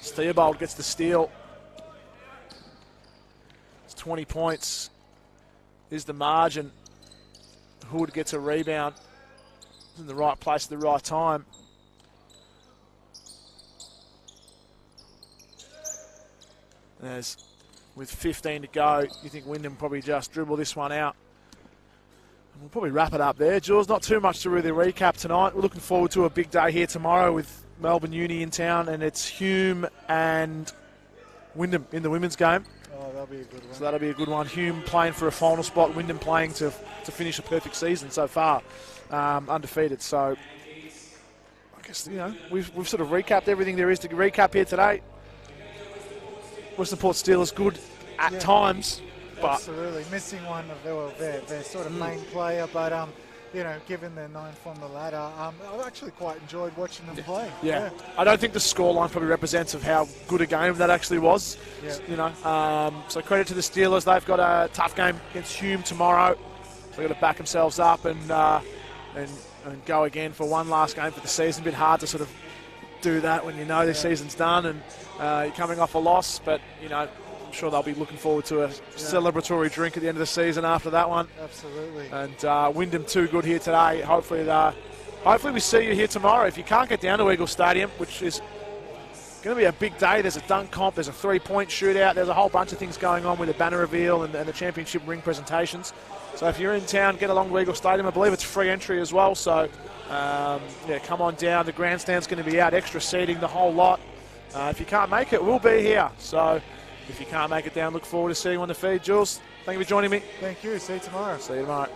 Theobald gets the steal. It's 20 points. Is the margin. Hood gets a rebound. He's in the right place at the right time. With 15 to go, you think Wyndham probably just dribble this one out. And we'll probably wrap it up there. Jules, not too much to really recap tonight. We're looking forward to a big day here tomorrow with Melbourne Uni in town, and it's Hume and Wyndham in the women's game. Oh, that'll be a good one. So that'll be a good one. Hume playing for a final spot, Wyndham playing to finish a perfect season so far, undefeated. So I guess, we've sort of recapped everything there is to recap here today. Western Port Steelers good at times, but absolutely missing one of their sort of main player, but given their 9 from the ladder, I've actually quite enjoyed watching them play. Yeah. I don't think the scoreline probably represents of how good a game that actually was. Yeah. So credit to the Steelers. They've got a tough game against Hume tomorrow. They've got to back themselves up and go again for one last game for the season. A bit hard to sort of do that when the season's done and you're coming off a loss, but I'm sure they'll be looking forward to a celebratory drink at the end of the season after that one. Absolutely. And Wyndham too good here today. Hopefully we see you here tomorrow. If you can't get down to Eagle Stadium, which is going to be a big day, there's a dunk comp, there's a 3-point shootout, there's a whole bunch of things going on with the banner reveal and the championship ring presentations. So if you're in town, get along to Eagle Stadium. I believe it's free entry as well, so come on down. The grandstand's going to be out, extra seating, the whole lot. If you can't make it, we'll be here. So if you can't make it down, look forward to seeing you on the feed. Jules, thank you for joining me. Thank you. See you tomorrow. See you tomorrow.